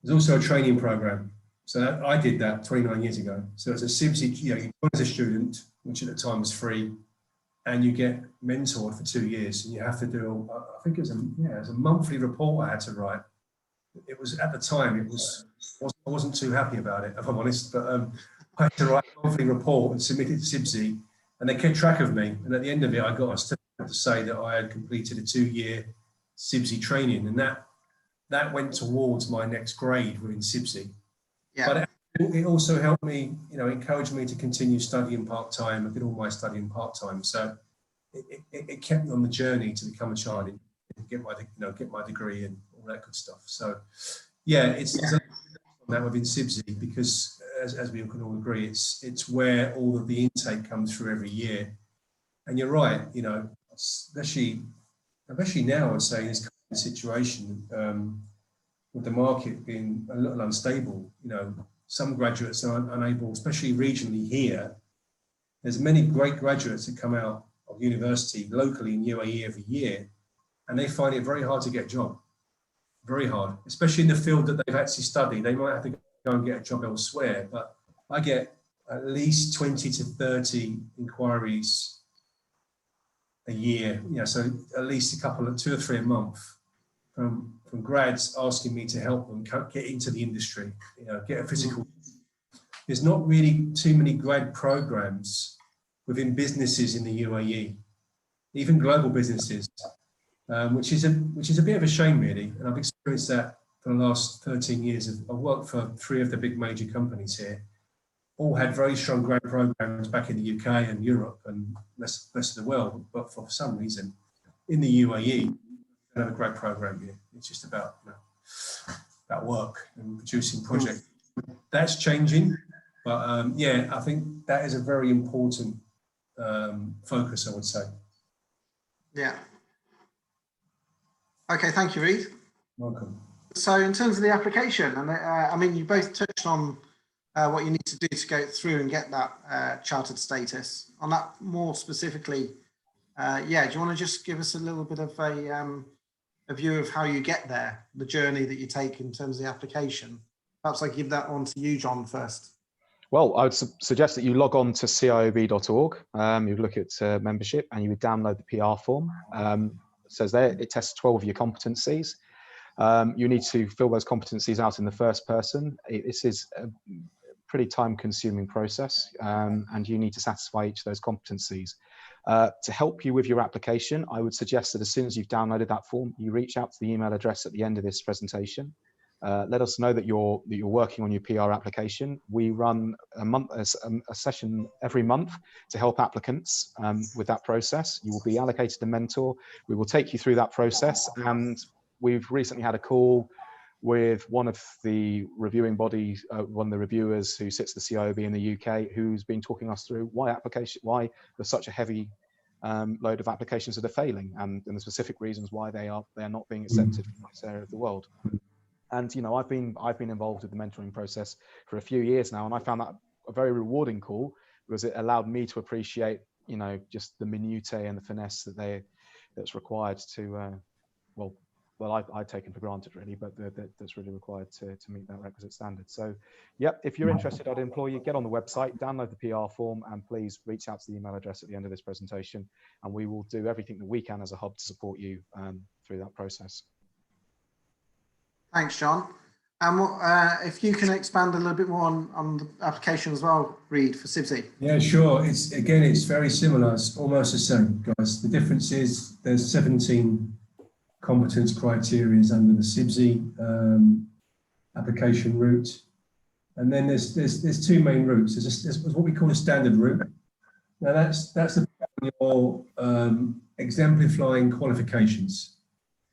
there's also a training program. So I did that 29 years ago. So it's a CIBSE, you know, you go as a student, which at the time was free, and you get mentored for 2 years, and you have to do, I think it was a monthly report I had to write. It was, at the time, I wasn't too happy about it, if I'm honest, but I had to write a monthly report and submit it to CIBSE, and they kept track of me. And at the end of it, I got a certificate to say that I had completed a 2-year CIBSE training, and that went towards my next grade within CIBSE. Yeah. But it also helped me, you know, encouraged me to continue studying part-time. I did all my studying part-time. So it kept me on the journey to become a chartered, get my degree and all that good stuff. So yeah, it's that within CIBSE because as we can all agree, it's where all of the intake comes through every year. And you're right, you know, especially now, I'd say in this current situation, with the market being a little unstable, you know, some graduates are unable, especially regionally here. There's many great graduates that come out of university locally in UAE every year, and they find it very hard to get a job. Very hard, especially in the field that they've actually studied. They might have to go and get a job elsewhere, but I get at least 20 to 30 inquiries a year, you know, so at least 2 or 3 a month from grads asking me to help them get into the industry, you know, get a physical. There's not really too many grad programs within businesses in the UAE, even global businesses, which is a bit of a shame, really. And I've experienced that for the last 13 years. I've worked for 3 of the big major companies here. All had very strong grad programs back in the UK and Europe and rest of the world, but for some reason, in the UAE, we don't have a grad program here. It's just about, you know, about work and producing projects. That's changing, but yeah, I think that is a very important focus, I would say. Yeah. Okay, thank you, Reid. Welcome. So in terms of the application, and I mean, you both touched on what you need to do to go through and get that chartered status. On that more specifically, yeah, do you want to just give us a little bit of a view of how you get there, the journey that you take in terms of the application? Perhaps I give that one to you, John, first. Well, I would suggest that you log on to ciob.org. You look at membership and you would download the PR form. It says there, it tests 12 of your competencies. You need to fill those competencies out in the first person. This is a pretty time-consuming process, and you need to satisfy each of those competencies. To help you with your application, I would suggest that as soon as you've downloaded that form, you reach out to the email address at the end of this presentation. Let us know that you're working on your PR application. We run a session every month to help applicants with that process. You will be allocated a mentor. We will take you through that process, and we've recently had a call with one of the reviewing bodies, one of the reviewers who sits the CIOB in the UK, who's been talking us through why there's such a heavy load of applications that are failing, and the specific reasons why they are not being accepted from this area of the world. And you know, I've been involved with the mentoring process for a few years now, and I found that a very rewarding call because it allowed me to appreciate, you know, just the minutiae and the finesse that's required to well, I've taken for granted really, but that's really required to meet that requisite standard. So, yep, if you're interested, I'd implore you, get on the website, download the PR form, and please reach out to the email address at the end of this presentation, and we will do everything that we can as a hub to support you through that process. Thanks, John. And if you can expand a little bit more on the application as well, Reid, for CIBSE. Yeah, sure. It's very similar. It's almost the same, guys. The difference is there's 17 competence criteria under the CIBSE application route, and then there's two main routes. There's what we call a standard route. Now that's your exemplifying qualifications.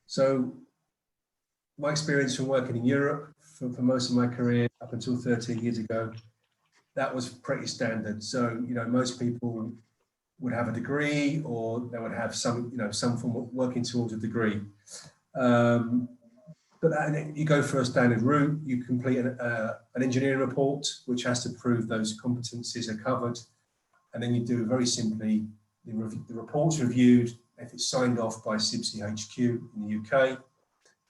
So my experience from working in Europe for most of my career up until 13 years ago, that was pretty standard. So, you know, most people would have a degree, or they would have some form of working towards a degree. But you go for a standard route, you complete an engineering report, which has to prove those competencies are covered. And then you do very simply, the report's reviewed. If it's signed off by CIBSE HQ in the UK,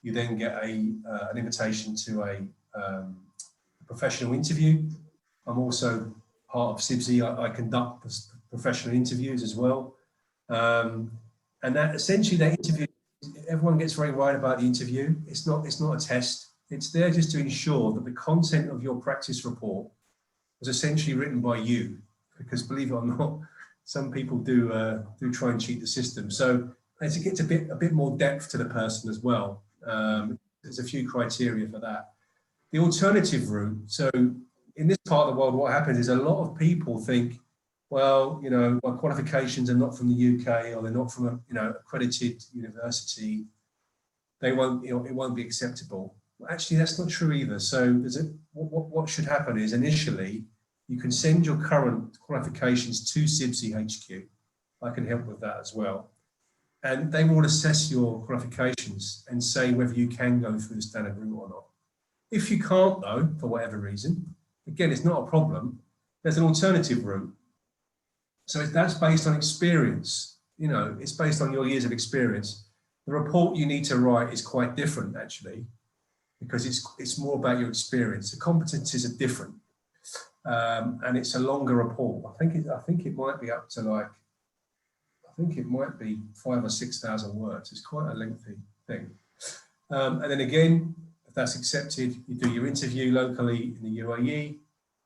you then get an invitation to a professional interview. I'm also part of CIBSE. I conduct professional interviews as well. And that essentially, that interview, everyone gets very worried about the interview. It's not a test. It's there just to ensure that the content of your practice report was essentially written by you, because believe it or not, some people do try and cheat the system. So as it gets a bit more depth to the person as well. There's a few criteria for that. The alternative route. So in this part of the world, what happens is a lot of people think, well, you know, my qualifications are not from the UK, or they're not from a accredited university. They won't, it won't be acceptable. Well, actually, that's not true either. So what should happen is initially you can send your current qualifications to CIBSE HQ. I can help with that as well. And they will assess your qualifications and say whether you can go through the standard route or not. If you can't, though, for whatever reason, again, it's not a problem. There's an alternative route. So that's based on experience. You know, it's based on your years of experience. The report you need to write is quite different, actually, because it's more about your experience. The competencies are different, and it's a longer report. I think it might be up to like, I think it might be 5,000 or 6,000 words. It's quite a lengthy thing. And then again, if that's accepted, you do your interview locally in the UAE,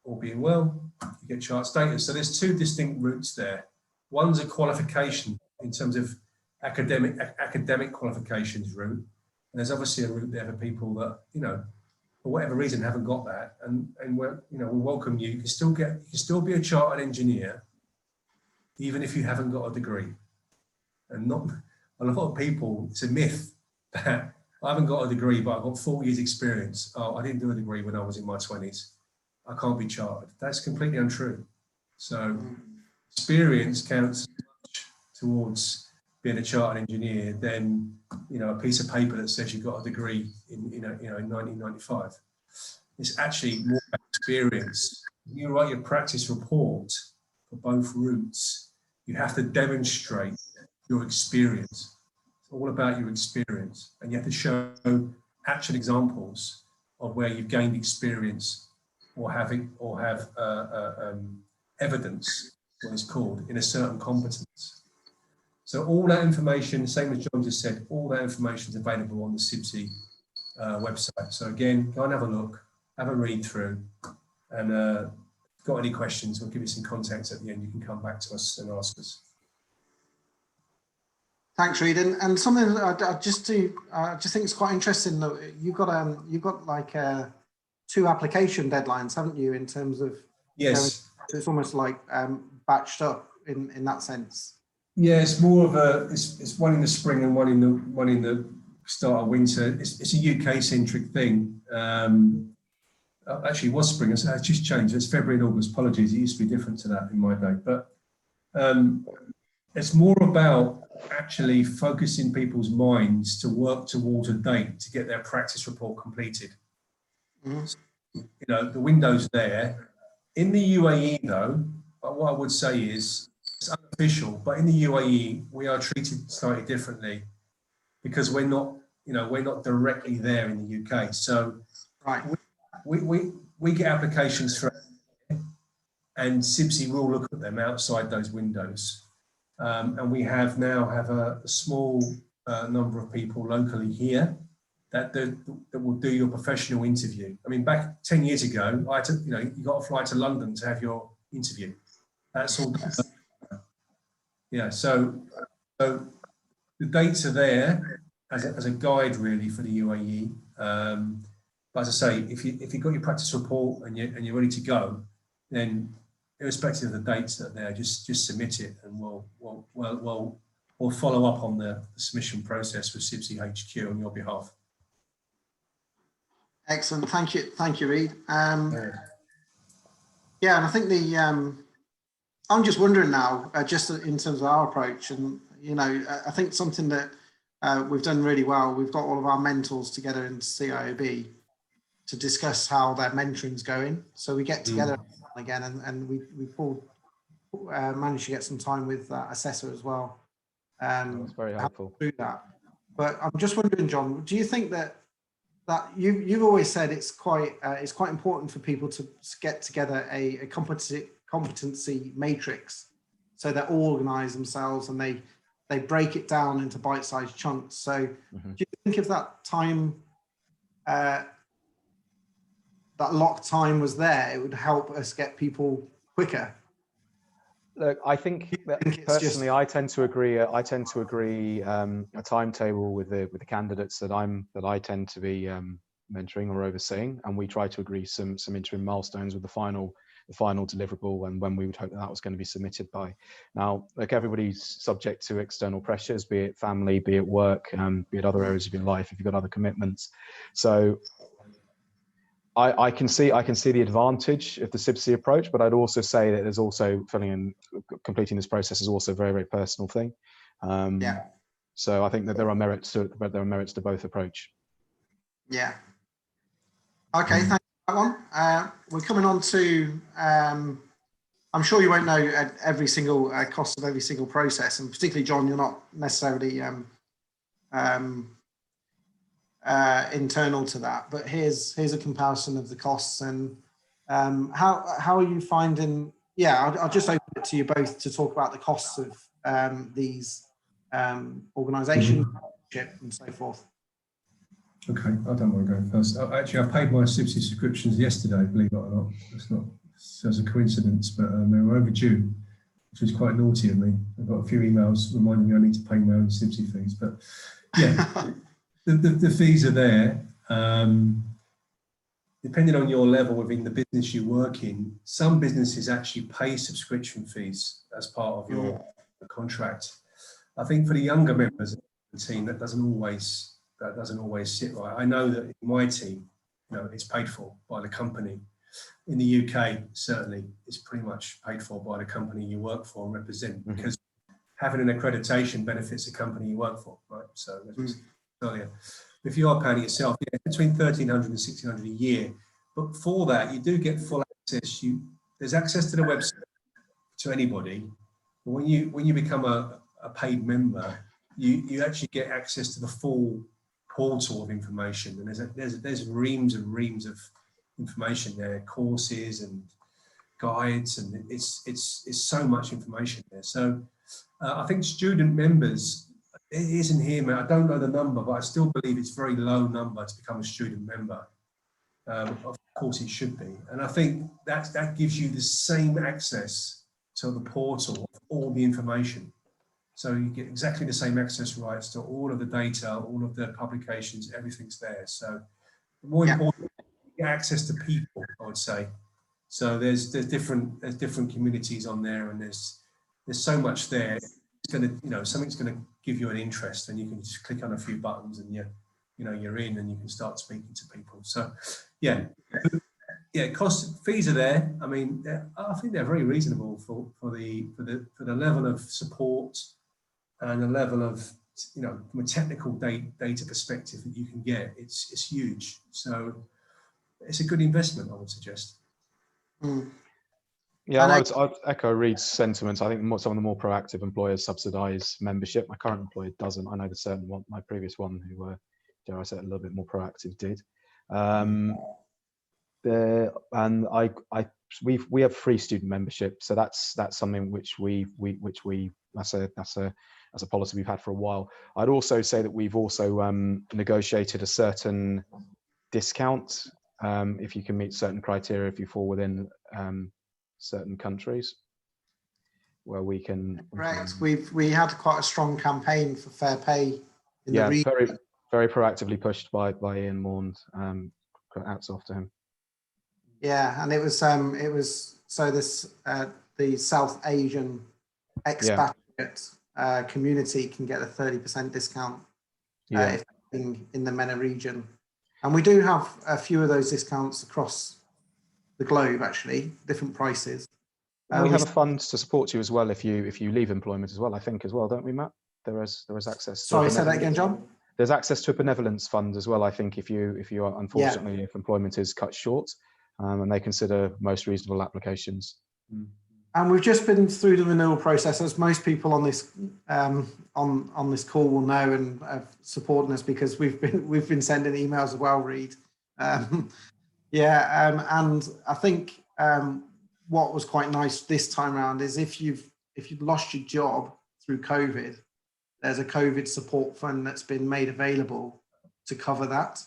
all being well, you get chart status. So there's two distinct routes there. One's a qualification in terms of academic qualifications route. And there's obviously a route there for people that, you know, for whatever reason haven't got that. And we're, you know, we welcome you. You can still be a chartered engineer, even if you haven't got a degree. And not a lot of people, it's a myth that I haven't got a degree, but I've got 4 years experience. Oh, I didn't do a degree when I was in my 20s. I can't be chartered. That's completely untrue. So experience counts towards being a chartered engineer than, you know, a piece of paper that says you've got a degree in 1995. It's actually more about experience. When you write your practice report for both routes, you have to demonstrate your experience. It's all about your experience, and you have to show actual examples of where you've gained experience or have evidence, what it's called, in a certain competence. So all that information, same as John just said, all that information is available on the CIBSE website. So again, go and have a look, have a read through, and if you've got any questions, we'll give you some contacts at the end. You can come back to us and ask us. Thanks, Reid. And something that I just think it's quite interesting that you've got like 2 application deadlines, haven't you? In terms of, yes, so it's almost like batched up in that sense. Yeah, it's more of it's one in the spring and one in the start of winter. It's a UK centric thing. Actually, it was spring. It's just changed. It's February and August. Apologies, it used to be different to that in my day. But it's more about actually focusing people's minds to work towards a date to get their practice report completed. Mm-hmm. So, you know, the window's there. In the UAE, though, what I would say is it's unofficial, but in the UAE, we are treated slightly differently because we're not we're not directly there in the UK. So Right. we get applications through, and CIBSE will look at them outside those windows. And we now have a small number of people locally here that will do your professional interview. I mean, back 10 years ago, I had to, you got to fly to London to have your interview. That's all. Yeah. So the dates are there as a guide really for the UAE. But as I say, if you've got your practice report and you're ready to go, then irrespective of the dates that are there, just submit it, and we'll follow up on the submission process with CIBSE HQ on your behalf. Excellent. Thank you, Reid. Yeah, and I think I'm just wondering now, just in terms of our approach, and I think something that we've done really well. We've got all of our mentors together in CIOB to discuss how their mentoring's going. So we get together again, and we managed to get some time with that assessor as well. That's very helpful. Do that. But I'm just wondering, John, do you think that you've always said it's quite important for people to get together a competency matrix, so they organise themselves and they break it down into bite-sized chunks. So do you think if that time, that locked time was there, it would help us get people quicker? Look, I think that personally, I tend to agree. A timetable with the candidates that I tend to be mentoring or overseeing, and we try to agree some interim milestones with the final deliverable and when we would hope that was going to be submitted by. Now, look, everybody's subject to external pressures, be it family, be it work, be it other areas of your life if you've got other commitments. So I can see the advantage of the CIBSE approach, but I'd also say that there's also completing this process is also a very, very personal thing. Yeah. So I think that there are merits to both approach. Yeah. Okay, thank you for that one. We're coming on to, I'm sure you won't know every single cost of every single process, and particularly, John, you're not necessarily internal to that, but here's a comparison of the costs, and how are you finding? Yeah, I'll just open it to you both to talk about the costs of these organisations and so forth. Okay, I don't mind going first. Actually, I paid my CIBSE subscriptions yesterday, believe it or not. It's not as a coincidence, but they were overdue, which was quite naughty of me. I got a few emails reminding me I need to pay my own CIBSE fees, but yeah. The fees are there. Depending on your level within the business you work in, some businesses actually pay subscription fees as part of your contract. I think for the younger members of the team, that doesn't always sit right. I know that in my team, it's paid for by the company. In the UK, certainly, it's pretty much paid for by the company you work for and represent, because having an accreditation benefits the company you work for, right? So earlier, if you are paying yourself, between 1,300 and 1,600 a year, but for that you do get full access. There's access to the website to anybody. But when you become a paid member, you actually get access to the full portal of information, and there's reams and reams of information there, courses and guides, and it's so much information there. So I think student members, it isn't here, man. I don't know the number, but I still believe it's a very low number to become a student member. Of course, it should be. And I think that gives you the same access to the portal of all the information. So you get exactly the same access rights to all of the data, all of the publications, everything's there. So more important, you get access to people, I would say. So there's different communities on there, and there's so much there. It's going to, something's going to give you an interest, and you can just click on a few buttons, and you're in, and you can start speaking to people. So, yeah, fees are there. I mean, I think they're very reasonable for the level of support and the level of, from a technical data perspective that you can get. It's huge. So it's a good investment, I would suggest. Yeah, I'd echo Reid's sentiments. I think some of the more proactive employers subsidise membership. My current employer doesn't. I know the certain one, my previous one, who dare I say, a little bit more proactive did. We have free student membership, so that's something which that's a policy we've had for a while. I'd also say that we've also negotiated a certain discount if you can meet certain criteria, if you fall within certain countries, where we can. Correct. We had quite a strong campaign for fair pay in the region. very proactively pushed by Ian Maund. Hats off to him. Yeah, and it was so this the South Asian expatriate community can get a 30% discount if in the MENA region, and we do have a few of those discounts across the globe, actually, different prices. We have a fund to support you as well if you leave employment as well, I think, as well, don't we, Matt? There is access. Sorry, say that again, John. There's access to a benevolence fund as well, I think, if you are unfortunately if employment is cut short, and they consider most reasonable applications. And we've just been through the renewal process, as most people on this on this call will know and supporting us, because we've been sending emails as well, Reid. And I think what was quite nice this time around is if you've lost your job through COVID, there's a COVID support fund that's been made available to cover that,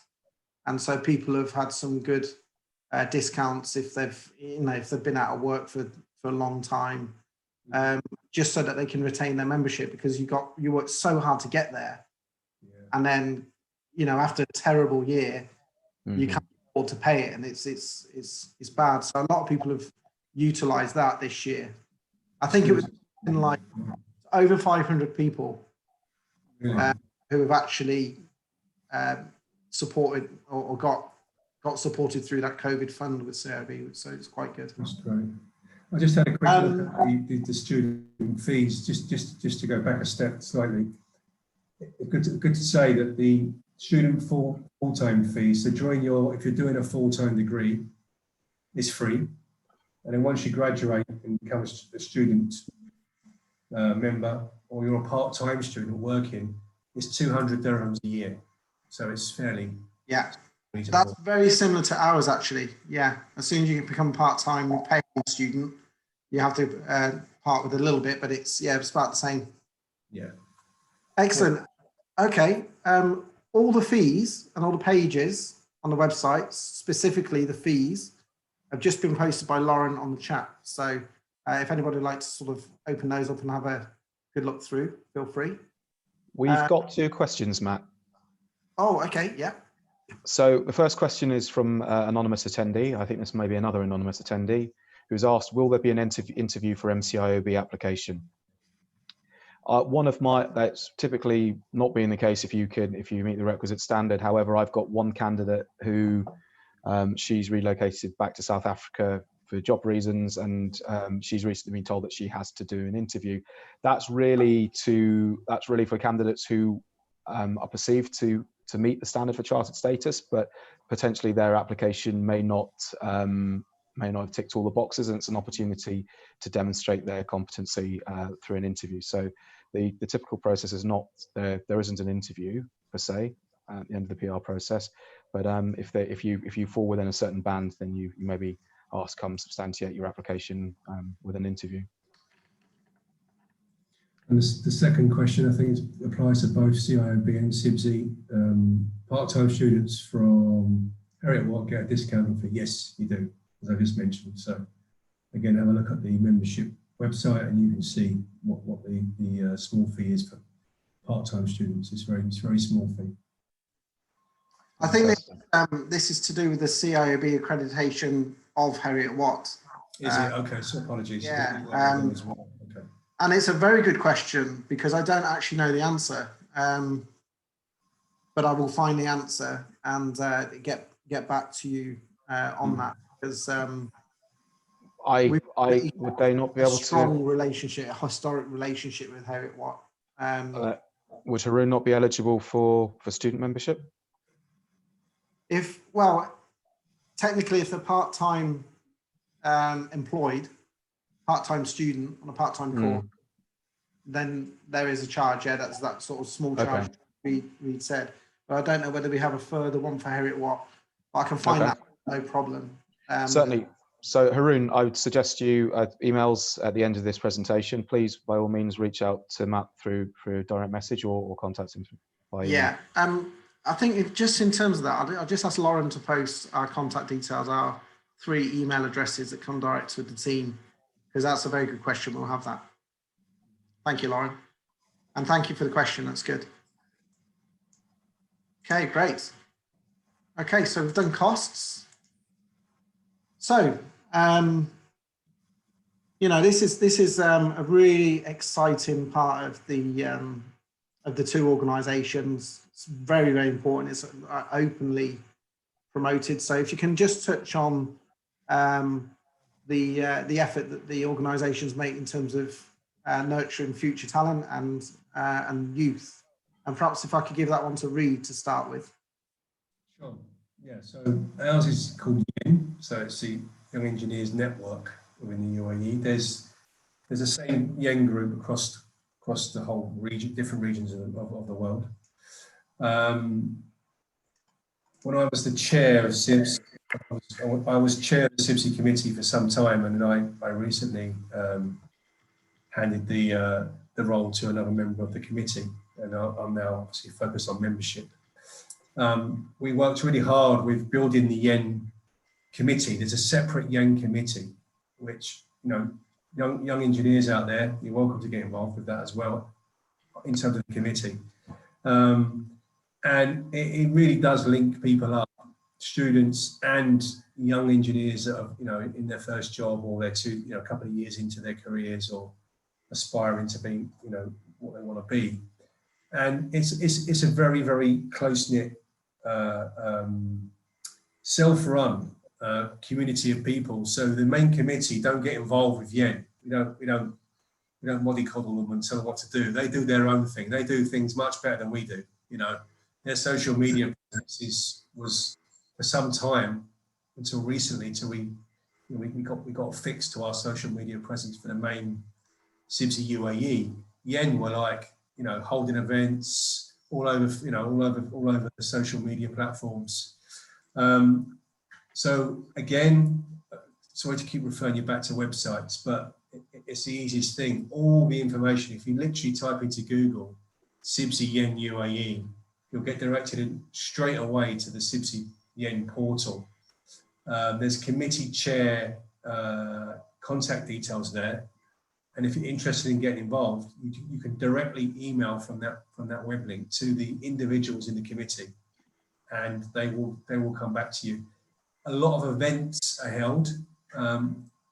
and so people have had some good discounts if they've been out of work for a long time, just so that they can retain their membership, because you worked so hard to get there, and then after a terrible year, you can't afford to pay it, and it's bad. So a lot of people have utilised that this year. I think it was like over 500 people who have actually supported or got supported through that COVID fund with CIB, so it's quite good. That's great. I just had a quick look at the student fees, just to go back a step slightly. Good to say that the student full-time fees, so if you're doing a full-time degree, it's free. And then once you graduate and become a student member, or you're a part-time student working, it's 200 dirhams a year. So it's fairly reasonable. That's very similar to ours, actually. Yeah, as soon as you become part-time paying student, you have to part with a little bit, but it's about the same. Yeah. Excellent. Okay. All the fees and all the pages on the website, specifically the fees, have just been posted by Lauren on the chat. So if anybody would like to sort of open those up and have a good look through, feel free. We've got 2 questions, Matt. Oh, okay. Yeah. So the first question is from anonymous attendee. I think this may be another anonymous attendee who's asked, will there be an interview for MCIOB application? That's typically not being the case if you meet the requisite standard. However, I've got one candidate who she's relocated back to South Africa for job reasons, and she's recently been told that she has to do an interview. That's really for candidates who are perceived to meet the standard for chartered status, but potentially their application may not have ticked all the boxes, and it's an opportunity to demonstrate their competency through an interview. So the typical process is not there isn't an interview per se at the end of the PR process, but if you fall within a certain band, then you may be asked come substantiate your application with an interview. And the second question, I think, applies to both CIOB and CIBSE. Part-time students from Heriot Watt get a discount fee. Yes, you do, as I just mentioned. So again, have a look at the membership website, and you can see what the small fee is for part-time students. It's very small fee. I think this is to do with the CIOB accreditation of Heriot Watt. Is it? Okay, so apologies. Yeah. As well. Okay. And it's a very good question, because I don't actually know the answer, but I will find the answer and get back to you on that, because would they not be able to? Strong relationship, a historic relationship with Heriot Watt. Would Haroon not be eligible for student membership? Technically, if they're part-time employed, part-time student on a part-time course, then there is a charge. Yeah, that's that sort of small charge. Okay. Reid said. but I don't know whether we have a further one for Heriot Watt. But I can find that, no problem. Certainly. So Haroon, I would suggest you emails at the end of this presentation. Please, by all means, reach out to Matt through direct message or contact him by email. Yeah, I think just in terms of that, I'll just ask Lauren to post our contact details, our 3 email addresses that come direct to the team, because that's a very good question. We'll have that. Thank you, Lauren. And thank you for the question. That's good. Okay, great. Okay, so we've done costs. So, you know, this is a really exciting part of the 2 organisations. It's very, very important. It's openly promoted. So if you can just touch on the effort that the organisations make in terms of nurturing future talent and youth, and perhaps if I could give that one to Reed to start with. Sure. Yeah. So ours is called YEN. So it's the Young Engineers Network within the UAE. There's the same YEN group across the whole region, different regions of the world. When I was the chair of CIBSE, I was chair of the CIBSE committee for some time, and then I recently handed the role to another member of the committee, and I'm now obviously focused on membership. We worked really hard with building the YEN committee. There's a separate YEN committee, which, you know, young engineers out there, you're welcome to get involved with that as well in terms of the committee. And it really does link people up, students and young engineers that are, you know, in their first job, or they're a couple of years into their careers, or aspiring to be, you know, what they want to be. And it's a very, very close-knit, self-run community of people. So the main committee don't get involved with YEN. We don't mollycoddle them and tell them what to do. They do their own thing. They do things much better than we do. You know, their social media presence was for some time, until recently, till we got fixed to our social media presence for the main CIBSE UAE. YEN were like, you know, holding events all over, you know, all over the social media platforms. So again, sorry to keep referring you back to websites, but it's the easiest thing. All the information, if you literally type into Google CIBSE YEN UAE, you'll get directed in straight away to the CIBSE YEN portal. There's committee chair contact details there. And if you're interested in getting involved, you can directly email from that web link to the individuals in the committee, and they will come back to you. A lot of events are held,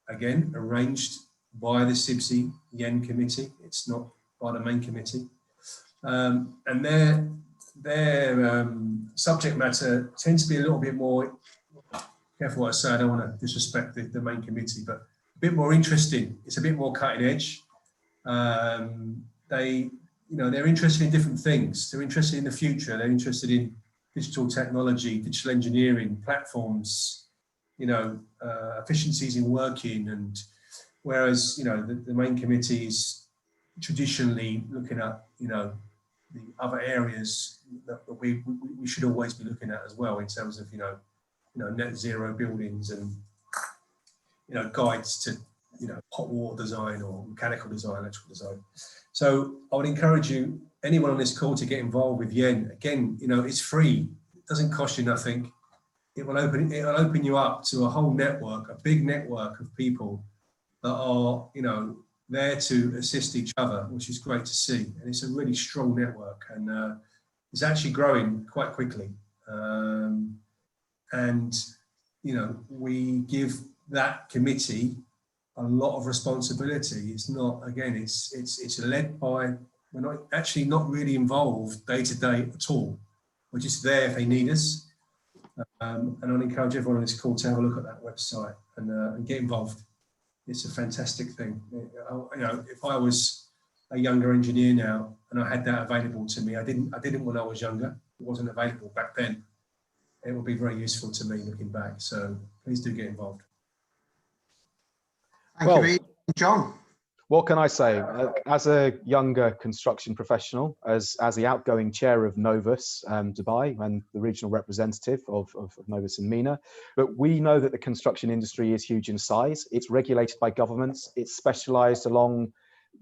again, arranged by the CIBSE YEN committee. It's not by the main committee. And their subject matter tends to be a little bit more, careful what I say, I don't want to disrespect the main committee, but a bit more interesting. It's a bit more cutting edge. They're interested in different things. They're interested in the future. They're interested in digital technology, digital engineering, platforms, you know, efficiencies in working. And whereas, you know, the main committee is traditionally looking at, you know, the other areas that we should always be looking at as well, in terms of, you know, net zero buildings and, you know, guides to, you know, hot water design or mechanical design, electrical design. So I would encourage you, anyone on this call, to get involved with YEN. Again, you know, it's free. It doesn't cost you nothing. It'll open you up to a whole network, a big network of people that are, you know, there to assist each other, which is great to see. And it's a really strong network, and it's actually growing quite quickly. And, you know, we give that committee a lot of responsibility. It's not, again, it's led by, we're not really involved day to day at all. We're just there if they need us. And I'd encourage everyone on this call to have a look at that website and get involved. It's a fantastic thing. You know, if I was a younger engineer now and I had that available to me, I didn't when I was younger. It wasn't available back then. It will be very useful to me looking back. So please do get involved. Thank you, Reed. John. What can I say? As a younger construction professional, as the outgoing chair of Novus Dubai and the regional representative of Novus in MENA, but we know that the construction industry is huge in size. It's regulated by governments. It's specialised along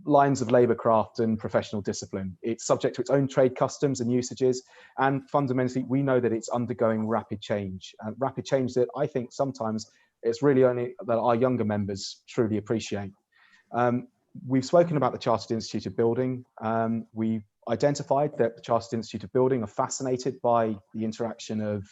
lines of labour craft and professional discipline. It's subject to its own trade customs and usages. And fundamentally, we know that it's undergoing rapid change that I think sometimes it's really only that our younger members truly appreciate. We've spoken about the Chartered Institute of Building. We've identified that the Chartered Institute of Building are fascinated by the interaction of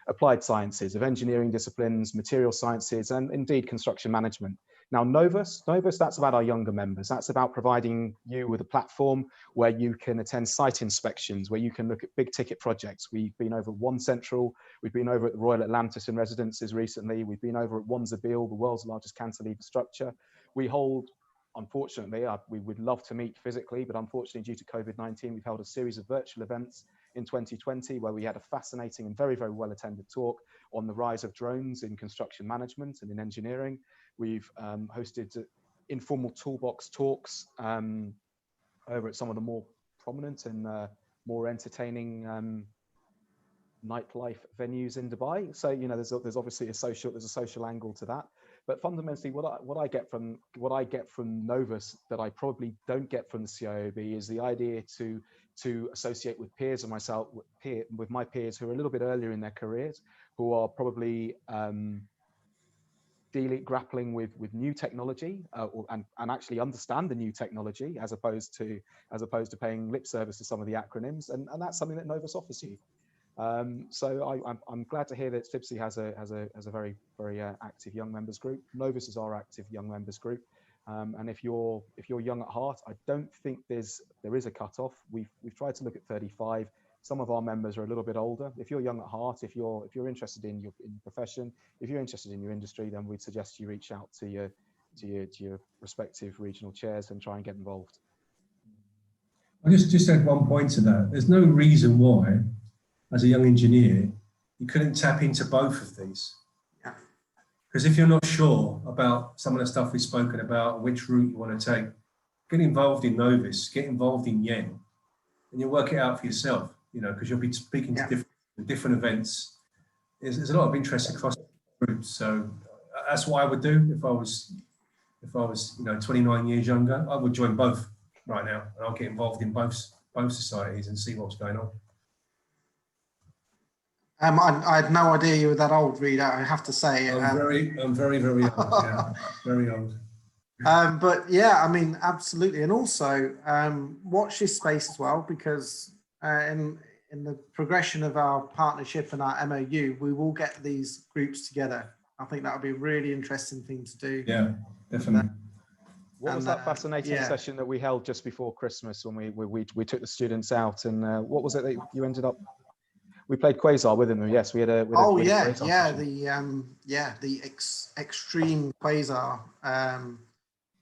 applied sciences, of engineering disciplines, material sciences, and indeed construction management. Now, Novus, that's about our younger members. That's about providing you with a platform where you can attend site inspections, where you can look at big ticket projects. We've been over at One Central, we've been over at the Royal Atlantis in Residences recently, we've been over at Wanzabil, the world's largest cantilever structure. We hold, unfortunately, we would love to meet physically, but unfortunately due to COVID-19, we've held a series of virtual events in 2020 where we had a fascinating and very, very well attended talk on the rise of drones in construction management and in engineering. We've hosted informal toolbox talks over at some of the more prominent and more entertaining nightlife venues in Dubai. So, you know, there's obviously a social angle to that. But fundamentally, what I get from Novus that I probably don't get from the CIOB is the idea to associate with peers and myself, with my peers who are a little bit earlier in their careers, who are probably grappling with new technology and actually understand the new technology as opposed to paying lip service to some of the acronyms, and that's something that Novus offers you. So I'm glad to hear that CIBSE has a very, very active young members group. Novus is our active young members group, and if you're young at heart, I don't think there is a cutoff. We've tried to look at 35. Some of our members are a little bit older. If you're young at heart, if you're interested in your profession, if you're interested in your industry, then we'd suggest you reach out to your respective regional chairs and try and get involved. I'll just add one point to that. There's no reason why, as a young engineer, you couldn't tap into both of these. Because if you're not sure about some of the stuff we've spoken about, which route you want to take, get involved in Novus, get involved in Yen, and you'll work it out for yourself, you know, because you'll be speaking to different events. There's a lot of interest across groups. So that's what I would do if I was, you know, 29 years younger. I would join both right now, and I'll get involved in both societies and see what's going on. I had no idea you were that old, Reed, I have to say. I'm very old, yeah, very old. But yeah, I mean, absolutely. And also watch this space as well, because in the progression of our partnership and our MOU, we will get these groups together. I think that would be a really interesting thing to do. Yeah, definitely. What was that fascinating session that we held just before Christmas when we took the students out, and what was it that you ended up? We played Quasar with them. Yes, we had a. The extreme Quasar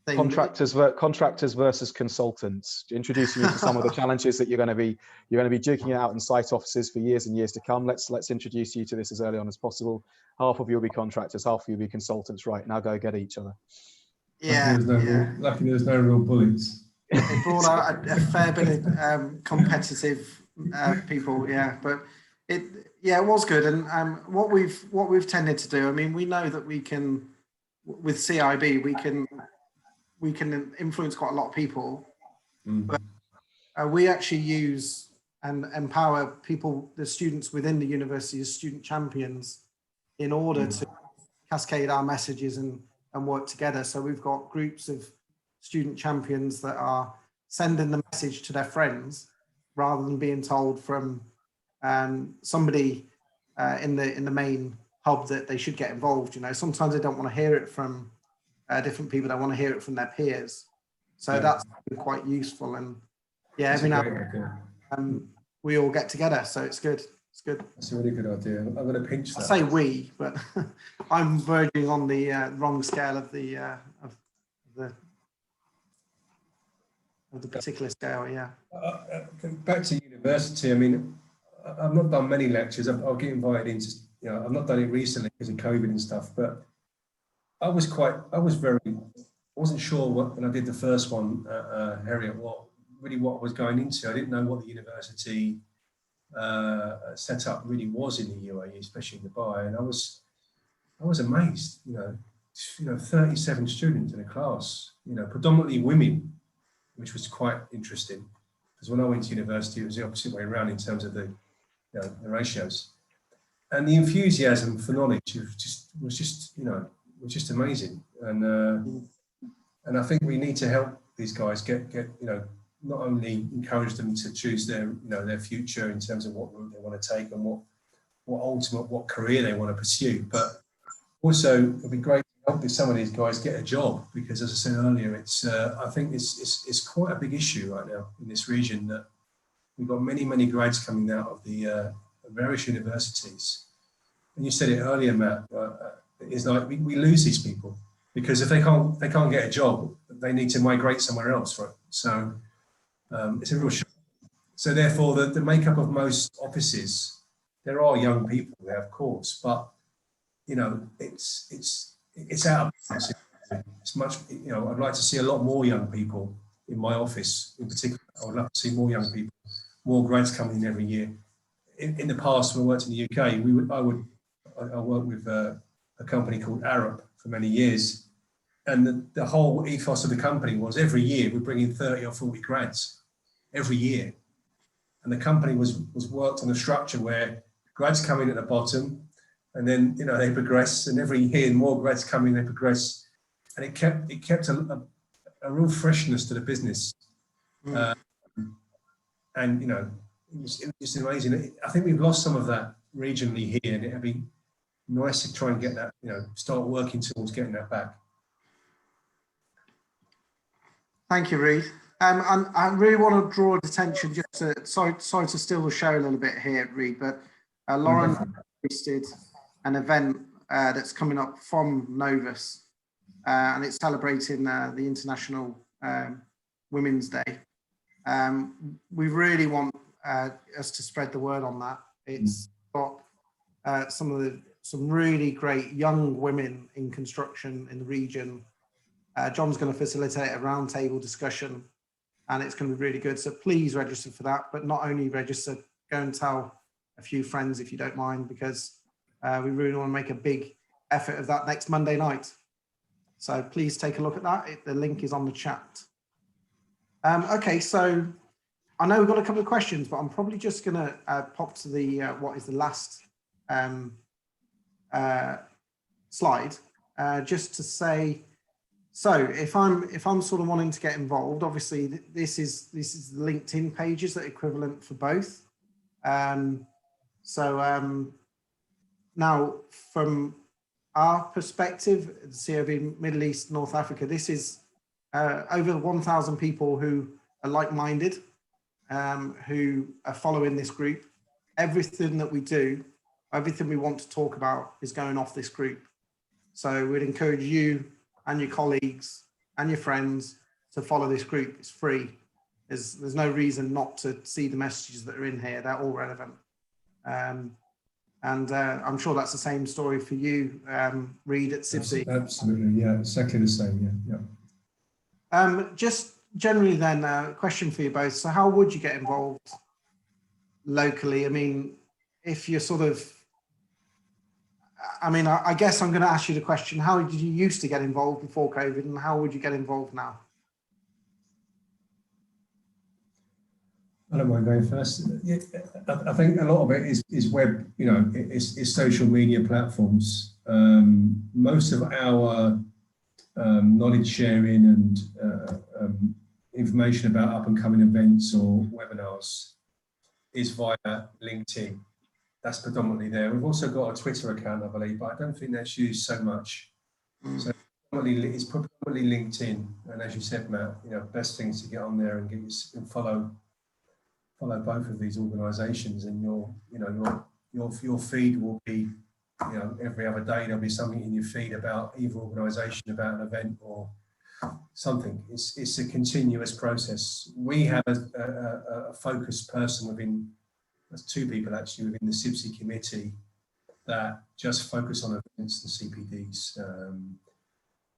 thing. Contractors versus consultants. Introducing you to some of the challenges that you're going to be duking out in site offices for years and years to come. Let's introduce you to this as early on as possible. Half of you will be contractors, half of you will be consultants. Right, now go get each other. Yeah. Luckily, there's no real bullets. It brought out a fair bit of competitive people. Yeah, but. It was good, and what we've tended to do. I mean, we know that we can, with CIB, we can influence quite a lot of people, but we actually use and empower people, the students within the university, as student champions, in order to cascade our messages and work together. So we've got groups of student champions that are sending the message to their friends rather than being told from somebody in the main hub that they should get involved. You know, sometimes they don't want to hear it from different people. They want to hear it from their peers. So that's been quite useful. And every now and then we all get together. So it's good. It's good. That's a really good idea. I'm going to pinch that. I say we, but I'm verging on the wrong scale of the particular scale. Yeah. Back to university. I mean, I've not done many lectures. I'll get invited into, you know, I've not done it recently because of COVID and stuff, but I was very wasn't sure when I did the first one, Harriet, what I was going into. I didn't know what the university setup really was in the UAE, especially in Dubai, and I was amazed. 37 students in a class, predominantly women, which was quite interesting. Because when I went to university, it was the opposite way around in terms of the ratios, and the enthusiasm for knowledge was just amazing. And I think we need to help these guys get not only encourage them to choose their future in terms of what route they want to take and what career they want to pursue, but also it'd be great to help some of these guys get a job, because as I said earlier, I think it's quite a big issue right now in this region, that we've got many grads coming out of the various universities. And you said it earlier, Matt, it's like we lose these people, because if they can't get a job, they need to migrate somewhere else, right? So it's a real shock. So therefore, the makeup of most offices, there are young people there, of course, but it's out of business. It's much. I'd like to see a lot more young people in my office, in particular. I would love to see more young people, more grads coming in every year. In the past, when I worked in the UK, I worked with a company called Arab for many years, and the whole ethos of the company was every year we bring in 30 or 40 grads every year, and the company was worked on a structure where grads come in at the bottom, and then they progress, and every year more grads come in, they progress, and it kept a real freshness to the business, and it's amazing. I think we've lost some of that regionally here, and it'd be nice to try and get that, start working towards getting that back. Thank you, Reid. I really want to draw attention just to, sorry to steal the show a little bit here, Reid, but Lauren posted an event that's coming up from Novus, and it's celebrating the International Women's Day. We really want us to spread the word on that. It's got some really great young women in construction in the region. John's going to facilitate a roundtable discussion, and it's going to be really good. So please register for that, but not only register, go and tell a few friends if you don't mind, because we really want to make a big effort of that next Monday night. So please take a look at that. The link is on the chat. Okay, so I know we've got a couple of questions, but I'm probably just going to pop to the what is the last slide, just to say. So if I'm sort of wanting to get involved, obviously this is the LinkedIn pages that are equivalent for both. Now from our perspective, the CIB Middle East, North Africa, this is over 1,000 people who are like-minded, who are following this group. Everything that we do, everything we want to talk about is going off this group. So we'd encourage you and your colleagues and your friends to follow this group. It's free. There's no reason not to see the messages that are in here. They're all relevant. And I'm sure that's the same story for you, Reid, at CIBSE. Absolutely, yeah, exactly the same, yeah. Just generally then, a question for you both. So how would you get involved locally? I mean, if you're sort of, I guess I'm going to ask you the question, how did you used to get involved before COVID, and how would you get involved now? I don't mind going first. I think a lot of it is web, it's social media platforms. Most of our knowledge sharing and information about up and coming events or webinars is via LinkedIn. That's predominantly there. We've also got a Twitter account, I believe, but I don't think that's used so much. So it's predominantly LinkedIn, and as you said, Matt, best thing is to get on there and follow both of these organisations, and your feed will be, every other day there'll be something in your feed about either organisation, about an event or something. It's a continuous process. We have a focused person within. There's two people actually within the CIBSE committee that just focus on events and CPDs.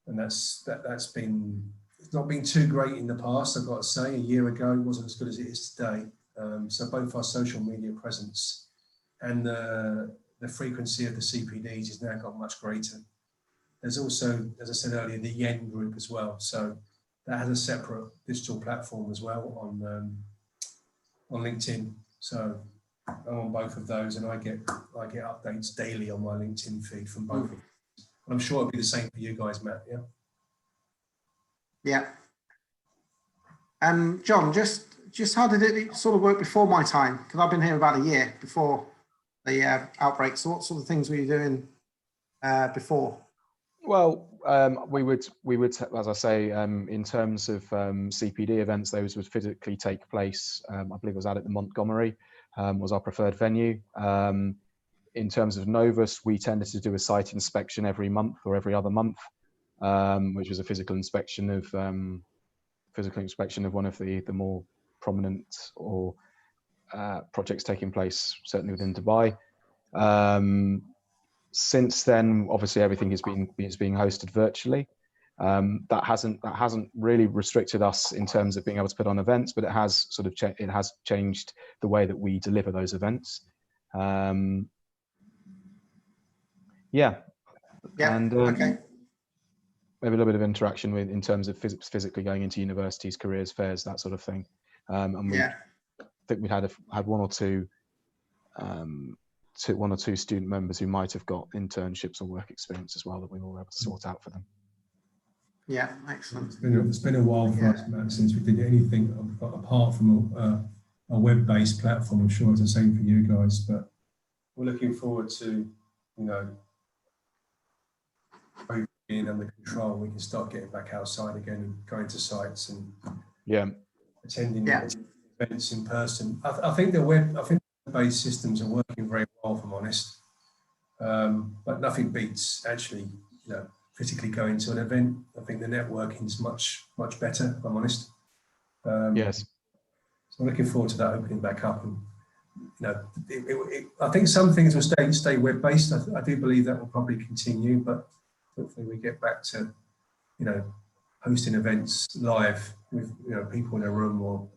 and that's been, it's not been too great in the past. I've got to say, a year ago it wasn't as good as it is today. So both our social media presence and the frequency of the CPDs has now got much greater. There's also, as I said earlier, the Yen group as well. So that has a separate digital platform as well on LinkedIn. So I'm on both of those, and I get updates daily on my LinkedIn feed from both of them. I'm sure it'll be the same for you guys, Matt. Yeah. Yeah. John, just how did it sort of work before my time? Because I've been here about a year before the outbreak. So what sort of things were you doing before? Well, we would, as I say, in terms of CPD events, those would physically take place. I believe it was out at the Montgomery, was our preferred venue. In terms of Novus, we tended to do a site inspection every month or every other month, which was a physical inspection of one of the more prominent or projects taking place, certainly within Dubai. Since then, obviously, everything is being hosted virtually. That hasn't really restricted us in terms of being able to put on events, but it has sort of changed the way that we deliver those events. Yeah. And okay. maybe a little bit of interaction with in terms of physically going into universities, careers fairs, that sort of thing. And we think we had one or two student members who might have got internships or work experience as well that we were able to sort out for them. Yeah, excellent. It's been a while for us, Matt, since we did anything apart from a web-based platform. I'm sure it's the same for you guys, but we're looking forward to, being under control. We can start getting back outside again and going to sites and attending events in person. I think the web-based systems are working very well, if I'm honest. But nothing beats actually, physically going to an event. I think the networking is much better, if I'm honest. Yes. So I'm looking forward to that opening back up. And I think some things will stay web-based. I do believe that will probably continue, but hopefully we get back to, hosting events live with, people in a room, or,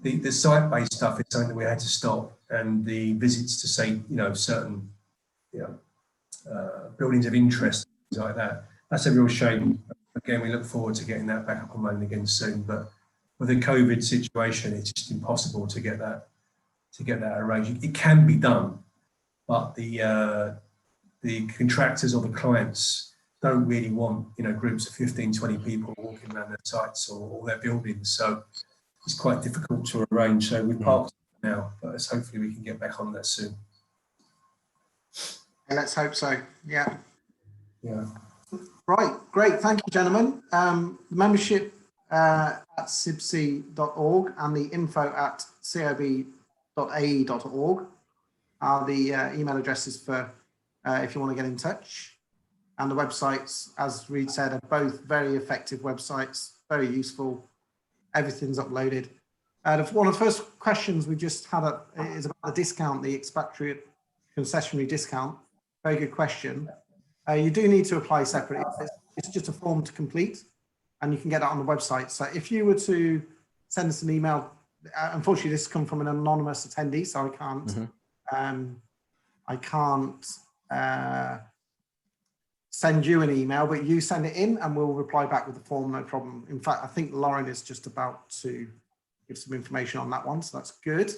the site-based stuff is something that we had to stop, and the visits to say, certain, buildings of interest, things like that. That's a real shame. Again, we look forward to getting that back up and running again soon. But with the COVID situation, it's just impossible to get that arranged. It can be done, but the contractors or the clients don't really want, groups of 15, 20 people walking around their sites or their buildings. So it's quite difficult to arrange. So we've parked now, but hopefully we can get back on that soon. Yeah, let's hope so. Yeah. Yeah. Right. Great. Thank you, gentlemen. The membership at CIBSE.org and the info@ciob.ae.org are the email addresses for if you want to get in touch. And the websites, as Reid said, are both very effective websites, very useful. Everything's uploaded. One of the first questions we just had is about the discount, the expatriate concessionary discount. Very good question. You do need to apply separately. It's just a form to complete, and you can get that on the website. So if you were to send us an email, unfortunately this has come from an anonymous attendee, so I can't send you an email, but you send it in and we'll reply back with the form, no problem. In fact, I think Lauren is just about to give some information on that one, so that's good.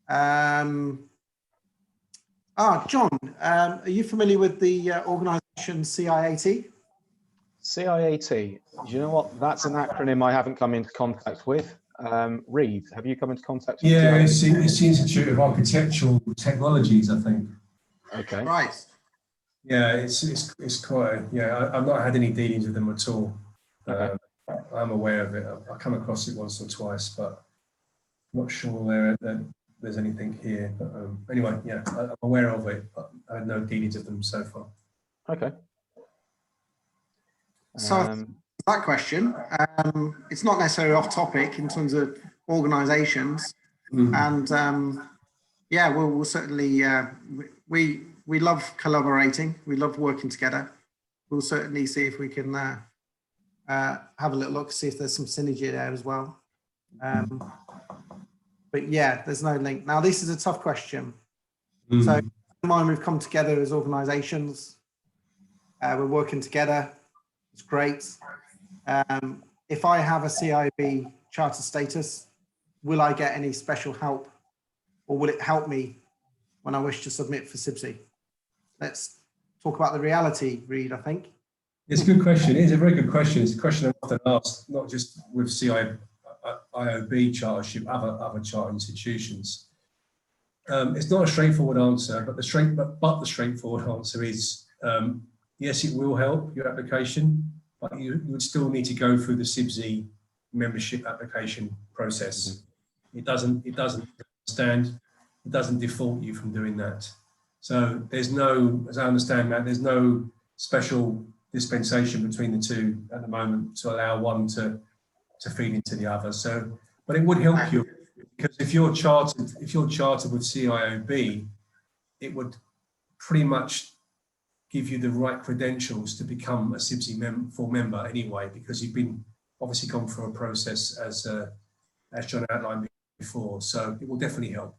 John, are you familiar with the organisation CIAT? CIAT, do you know what? That's an acronym I haven't come into contact with. Reid, have you come into contact with it's the Institute of Architectural Technologies, I think. Okay. Right. Yeah, it's quite, I've not had any dealings with them at all. Okay. I'm aware of it. I've come across it once or twice, but I'm not sure there's anything here. But anyway, I'm aware of it, but I had no dealings with them so far. Okay. So that question, it's not necessarily off topic in terms of organisations, and we'll certainly we love collaborating. We love working together. we'll certainly see if we can have a little look, see if there's some synergy there as well. But yeah, there's no link. Now, this is a tough question. So, mine, we've come together as organisations. We're working together. It's great. If I have a CIB charter status, will I get any special help, or will it help me when I wish to submit for CIBSE? Let's talk about the reality, Reid, I think. It's a good question. It is a very good question. It's a question I'm often asked, not just with IOB chartership, other charter institutions. It's not a straightforward answer, but the straightforward answer is yes, it will help your application, but you would still need to go through the CIBSE membership application process. It doesn't stand. It doesn't default you from doing that. So there's no, as I understand that, there's no special dispensation between the two at the moment to allow one to feed into the other. So, but it would help you, because if you're chartered with CIOB, it would pretty much give you the right credentials to become a CIBSE full member anyway, because you've been obviously gone through a process as John outlined before. So it will definitely help.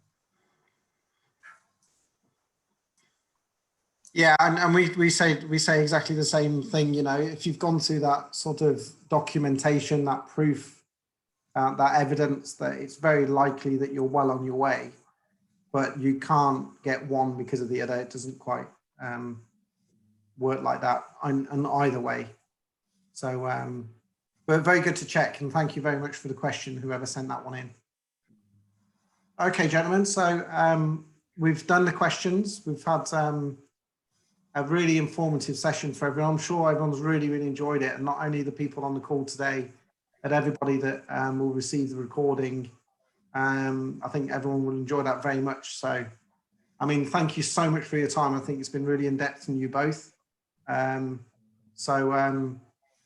Yeah, and we say exactly the same thing. You know, if you've gone through that sort of documentation, that proof, that evidence, that it's very likely that you're well on your way, but you can't get one because of the other. It doesn't quite work like that in either way. So, but very good to check, and thank you very much for the question, whoever sent that one in. Okay, gentlemen. So we've done the questions. We've had a really informative session for everyone. I'm sure everyone's really enjoyed it, and not only the people on the call today, but everybody that will receive the recording. I think everyone will enjoy that very much. So, I mean, thank you so much for your time. I think it's been really in-depth from you both.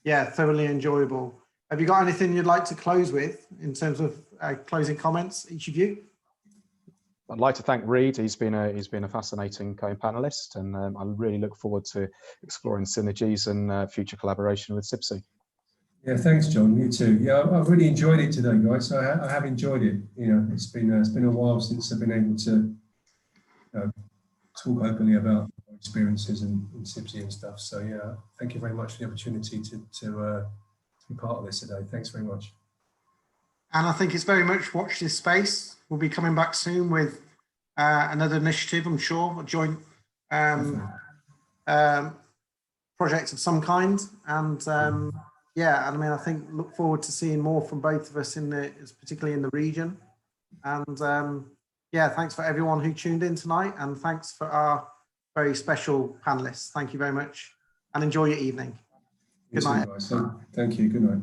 Yeah, thoroughly enjoyable. Have you got anything you'd like to close with in terms of closing comments, each of you? I'd like to thank Reid. He's been a fascinating co-panelist, and I really look forward to exploring synergies and future collaboration with CIBSE. Yeah, thanks, John. You too. Yeah, I've really enjoyed it today, guys. So I have enjoyed it. You know, it's been a while since I've been able to talk openly about my experiences in CIBSE and stuff. So yeah, thank you very much for the opportunity to be part of this today. Thanks very much. And I think it's very much watch this space. We'll be coming back soon with another initiative, I'm sure, a joint project of some kind. And yeah, I mean, I think look forward to seeing more from both of us particularly in the region. And yeah, thanks for everyone who tuned in tonight, and thanks for our very special panelists. Thank you very much, and enjoy your evening. Good night. Thank you. Good night.